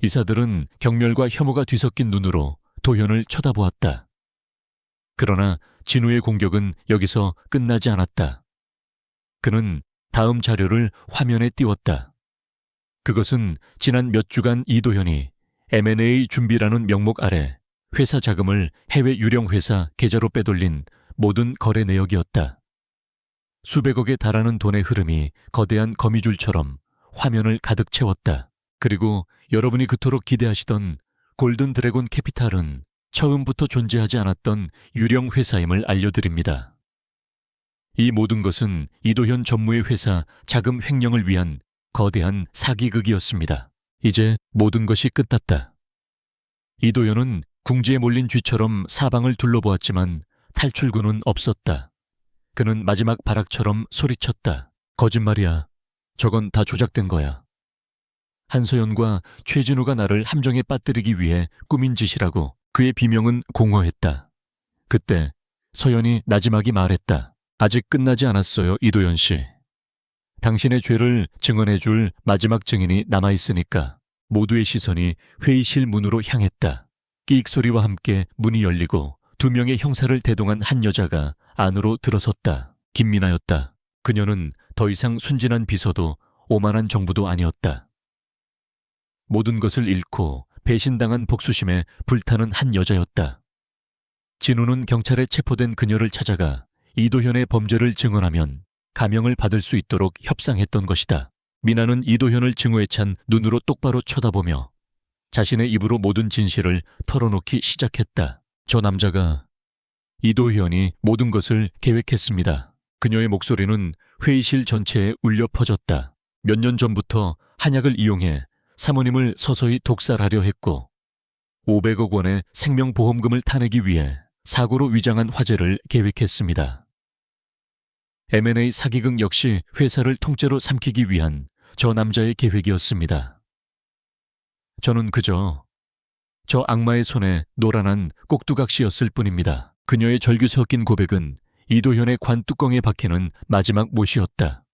이사들은 경멸과 혐오가 뒤섞인 눈으로 도현을 쳐다보았다. 그러나 진우의 공격은 여기서 끝나지 않았다. 그는 다음 자료를 화면에 띄웠다. 그것은 지난 몇 주간 이도현이 M&A 준비라는 명목 아래 회사 자금을 해외 유령 회사 계좌로 빼돌린 모든 거래 내역이었다. 수백억에 달하는 돈의 흐름이 거대한 거미줄처럼 화면을 가득 채웠다. 그리고 여러분이 그토록 기대하시던 골든 드래곤 캐피탈은 처음부터 존재하지 않았던 유령 회사임을 알려드립니다. 이 모든 것은 이도현 전무의 회사 자금 횡령을 위한 거대한 사기극이었습니다. 이제 모든 것이 끝났다. 이도현은 궁지에 몰린 쥐처럼 사방을 둘러보았지만 탈출구는 없었다. 그는 마지막 발악처럼 소리쳤다. 거짓말이야. 저건 다 조작된 거야. 한서연과 최진우가 나를 함정에 빠뜨리기 위해 꾸민 짓이라고. 그의 비명은 공허했다. 그때 서연이 나지막이 말했다. 아직 끝나지 않았어요, 이도현 씨. 당신의 죄를 증언해줄 마지막 증인이 남아있으니까. 모두의 시선이 회의실 문으로 향했다. 끼익 소리와 함께 문이 열리고 2명의 형사를 대동한 한 여자가 안으로 들어섰다. 김민아였다. 그녀는 더 이상 순진한 비서도 오만한 정부도 아니었다. 모든 것을 잃고 배신당한 복수심에 불타는 한 여자였다. 진우는 경찰에 체포된 그녀를 찾아가 이도현의 범죄를 증언하면 감형을 받을 수 있도록 협상했던 것이다. 민아는 이도현을 증오에 찬 눈으로 똑바로 쳐다보며 자신의 입으로 모든 진실을 털어놓기 시작했다. 저 남자가 이도현이 모든 것을 계획했습니다. 그녀의 목소리는 회의실 전체에 울려 퍼졌다. 몇 년 전부터 한약을 이용해 사모님을 서서히 독살하려 했고 500억 원의 생명보험금을 타내기 위해 사고로 위장한 화재를 계획했습니다. M&A 사기극 역시 회사를 통째로 삼키기 위한 저 남자의 계획이었습니다. 저는 그저 저 악마의 손에 노란한 꼭두각시였을 뿐입니다. 그녀의 절규 섞인 고백은 이도현의 관 뚜껑에 박히는 마지막 못이었다.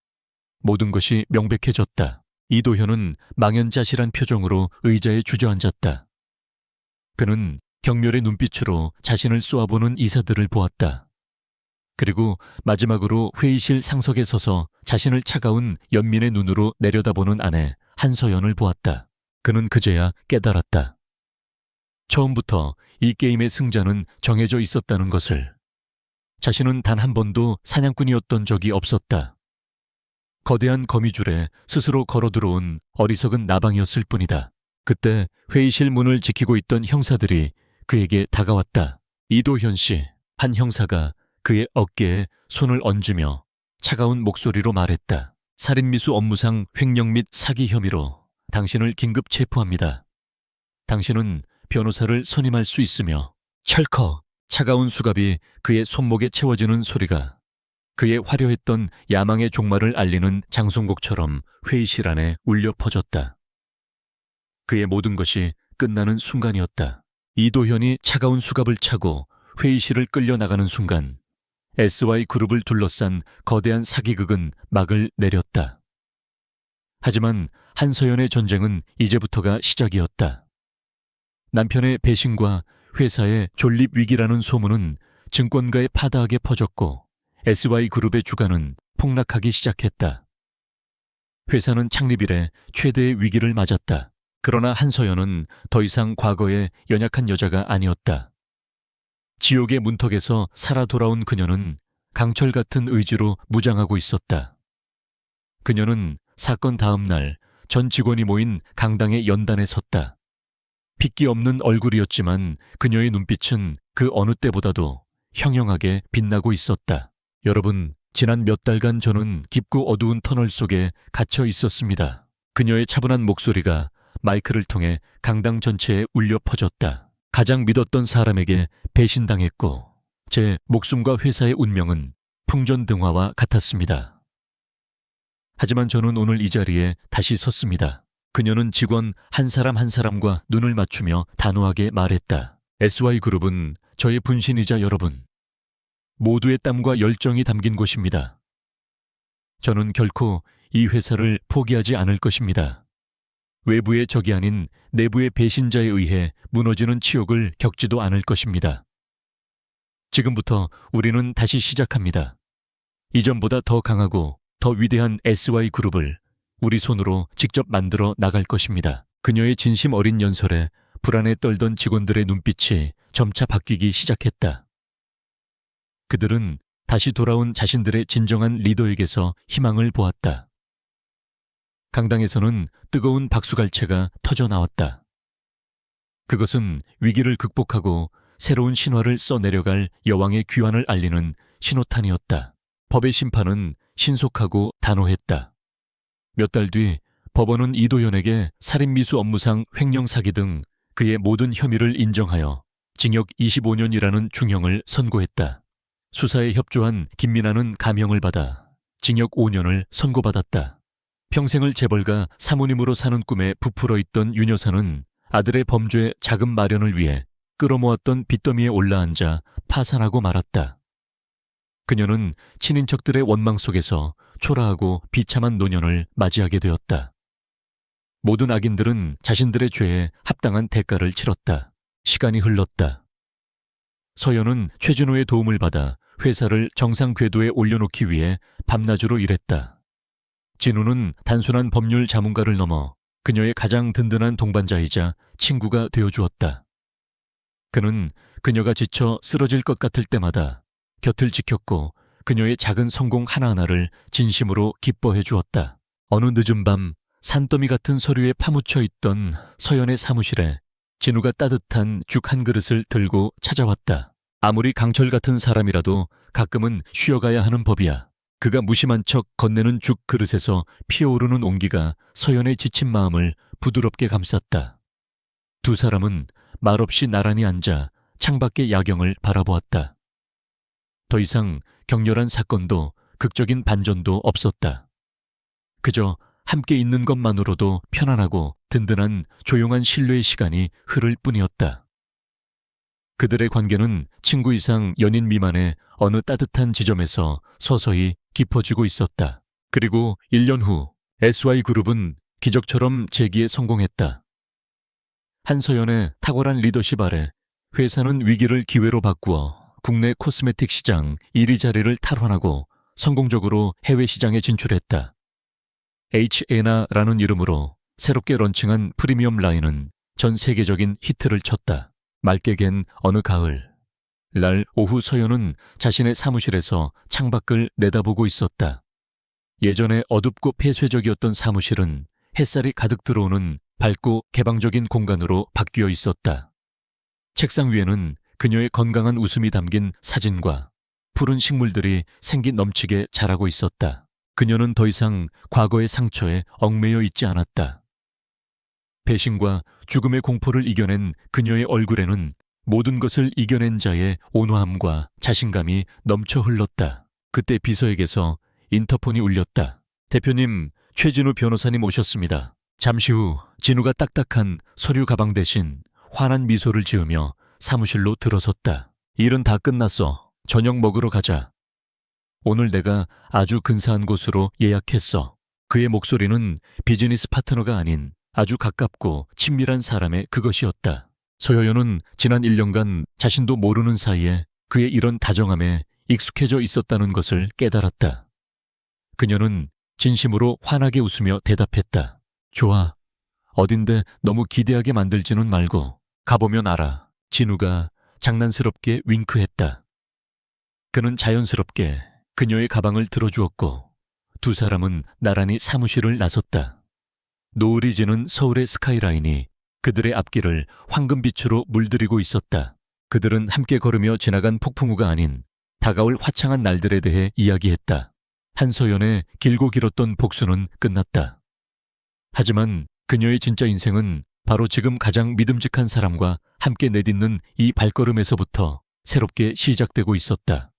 모든 것이 명백해졌다. 이도현은 망연자실한 표정으로 의자에 주저앉았다. 그는 경멸의 눈빛으로 자신을 쏘아보는 이사들을 보았다. 그리고 마지막으로 회의실 상석에 서서 자신을 차가운 연민의 눈으로 내려다보는 아내 한서연을 보았다. 그는 그제야 깨달았다. 처음부터 이 게임의 승자는 정해져 있었다는 것을. 자신은 단 한 번도 사냥꾼이었던 적이 없었다. 거대한 거미줄에 스스로 걸어 들어온 어리석은 나방이었을 뿐이다. 그때 회의실 문을 지키고 있던 형사들이 그에게 다가왔다. 이도현 씨, 한 형사가 그의 어깨에 손을 얹으며 차가운 목소리로 말했다. 살인미수 업무상 횡령 및 사기 혐의로 당신을 긴급 체포합니다. 당신은 변호사를 선임할 수 있으며. 철컥 차가운 수갑이 그의 손목에 채워지는 소리가 그의 화려했던 야망의 종말을 알리는 장송곡처럼 회의실 안에 울려 퍼졌다. 그의 모든 것이 끝나는 순간이었다. 이도현이 차가운 수갑을 차고 회의실을 끌려 나가는 순간 SY그룹을 둘러싼 거대한 사기극은 막을 내렸다. 하지만 한서연의 전쟁은 이제부터가 시작이었다. 남편의 배신과 회사의 존립 위기라는 소문은 증권가에 파다하게 퍼졌고 SY그룹의 주가는 폭락하기 시작했다. 회사는 창립 이래 최대의 위기를 맞았다. 그러나 한서연은 더 이상 과거의 연약한 여자가 아니었다. 지옥의 문턱에서 살아 돌아온 그녀는 강철 같은 의지로 무장하고 있었다. 그녀는 사건 다음 날 전 직원이 모인 강당의 연단에 섰다. 핏기 없는 얼굴이었지만 그녀의 눈빛은 그 어느 때보다도 형형하게 빛나고 있었다. 여러분, 지난 몇 달간 저는 깊고 어두운 터널 속에 갇혀 있었습니다. 그녀의 차분한 목소리가 마이크를 통해 강당 전체에 울려 퍼졌다. 가장 믿었던 사람에게 배신당했고 제 목숨과 회사의 운명은 풍전등화와 같았습니다. 하지만 저는 오늘 이 자리에 다시 섰습니다. 그녀는 직원 한 사람 한 사람과 눈을 맞추며 단호하게 말했다. SY그룹은 저의 분신이자 여러분, 모두의 땀과 열정이 담긴 곳입니다. 저는 결코 이 회사를 포기하지 않을 것입니다. 외부의 적이 아닌 내부의 배신자에 의해 무너지는 치욕을 겪지도 않을 것입니다. 지금부터 우리는 다시 시작합니다. 이전보다 더 강하고 더 위대한 SY그룹을 우리 손으로 직접 만들어 나갈 것입니다. 그녀의 진심 어린 연설에 불안에 떨던 직원들의 눈빛이 점차 바뀌기 시작했다. 그들은 다시 돌아온 자신들의 진정한 리더에게서 희망을 보았다. 강당에서는 뜨거운 박수갈채가 터져 나왔다. 그것은 위기를 극복하고 새로운 신화를 써내려갈 여왕의 귀환을 알리는 신호탄이었다. 법의 심판은 신속하고 단호했다. 몇 달 뒤 법원은 이도현에게 살인미수 업무상 횡령 사기 등 그의 모든 혐의를 인정하여 징역 25년이라는 중형을 선고했다. 수사에 협조한 김민아는 감형을 받아 징역 5년을 선고받았다. 평생을 재벌가 사모님으로 사는 꿈에 부풀어 있던 윤 여사는 아들의 범죄 자금 마련을 위해 끌어모았던 빚더미에 올라앉아 파산하고 말았다. 그녀는 친인척들의 원망 속에서 초라하고 비참한 노년을 맞이하게 되었다. 모든 악인들은 자신들의 죄에 합당한 대가를 치렀다. 시간이 흘렀다. 서연은 최진호의 도움을 받아 회사를 정상 궤도에 올려놓기 위해 밤낮으로 일했다. 진우는 단순한 법률 자문가를 넘어 그녀의 가장 든든한 동반자이자 친구가 되어주었다. 그는 그녀가 지쳐 쓰러질 것 같을 때마다 곁을 지켰고 그녀의 작은 성공 하나하나를 진심으로 기뻐해 주었다. 어느 늦은 밤 산더미 같은 서류에 파묻혀 있던 서연의 사무실에 진우가 따뜻한 죽 한 그릇을 들고 찾아왔다. 아무리 강철 같은 사람이라도 가끔은 쉬어가야 하는 법이야. 그가 무심한 척 건네는 죽 그릇에서 피어오르는 온기가 서연의 지친 마음을 부드럽게 감쌌다. 두 사람은 말없이 나란히 앉아 창밖의 야경을 바라보았다. 더 이상 격렬한 사건도 극적인 반전도 없었다. 그저 함께 있는 것만으로도 편안하고 든든한 조용한 신뢰의 시간이 흐를 뿐이었다. 그들의 관계는 친구 이상 연인 미만의 어느 따뜻한 지점에서 서서히 깊어지고 있었다. 그리고 1년 후 SY그룹은 기적처럼 재기에 성공했다. 한서연의 탁월한 리더십 아래 회사는 위기를 기회로 바꾸어 국내 코스메틱 시장 1위 자리를 탈환하고 성공적으로 해외 시장에 진출했다. H에나라는 이름으로 새롭게 런칭한 프리미엄 라인은 전 세계적인 히트를 쳤다. 맑게 갠 어느 가을, 날 오후 서연은 자신의 사무실에서 창밖을 내다보고 있었다. 예전에 어둡고 폐쇄적이었던 사무실은 햇살이 가득 들어오는 밝고 개방적인 공간으로 바뀌어 있었다. 책상 위에는 그녀의 건강한 웃음이 담긴 사진과 푸른 식물들이 생기 넘치게 자라고 있었다. 그녀는 더 이상 과거의 상처에 얽매여 있지 않았다. 배신과 죽음의 공포를 이겨낸 그녀의 얼굴에는 모든 것을 이겨낸 자의 온화함과 자신감이 넘쳐 흘렀다. 그때 비서에게서 인터폰이 울렸다. 대표님, 최진우 변호사님 오셨습니다. 잠시 후 진우가 딱딱한 서류 가방 대신 환한 미소를 지으며 사무실로 들어섰다. 일은 다 끝났어. 저녁 먹으러 가자. 오늘 내가 아주 근사한 곳으로 예약했어. 그의 목소리는 비즈니스 파트너가 아닌 아주 가깝고 친밀한 사람의 그것이었다. 서여연은 지난 1년간 자신도 모르는 사이에 그의 이런 다정함에 익숙해져 있었다는 것을 깨달았다. 그녀는 진심으로 환하게 웃으며 대답했다. 좋아. 어딘데 너무 기대하게 만들지는 말고 가보면 알아. 진우가 장난스럽게 윙크했다. 그는 자연스럽게 그녀의 가방을 들어주었고 두 사람은 나란히 사무실을 나섰다. 노을이 지는 서울의 스카이라인이 그들의 앞길을 황금빛으로 물들이고 있었다. 그들은 함께 걸으며 지나간 폭풍우가 아닌 다가올 화창한 날들에 대해 이야기했다. 한서연의 길고 길었던 복수는 끝났다. 하지만 그녀의 진짜 인생은 바로 지금 가장 믿음직한 사람과 함께 내딛는 이 발걸음에서부터 새롭게 시작되고 있었다.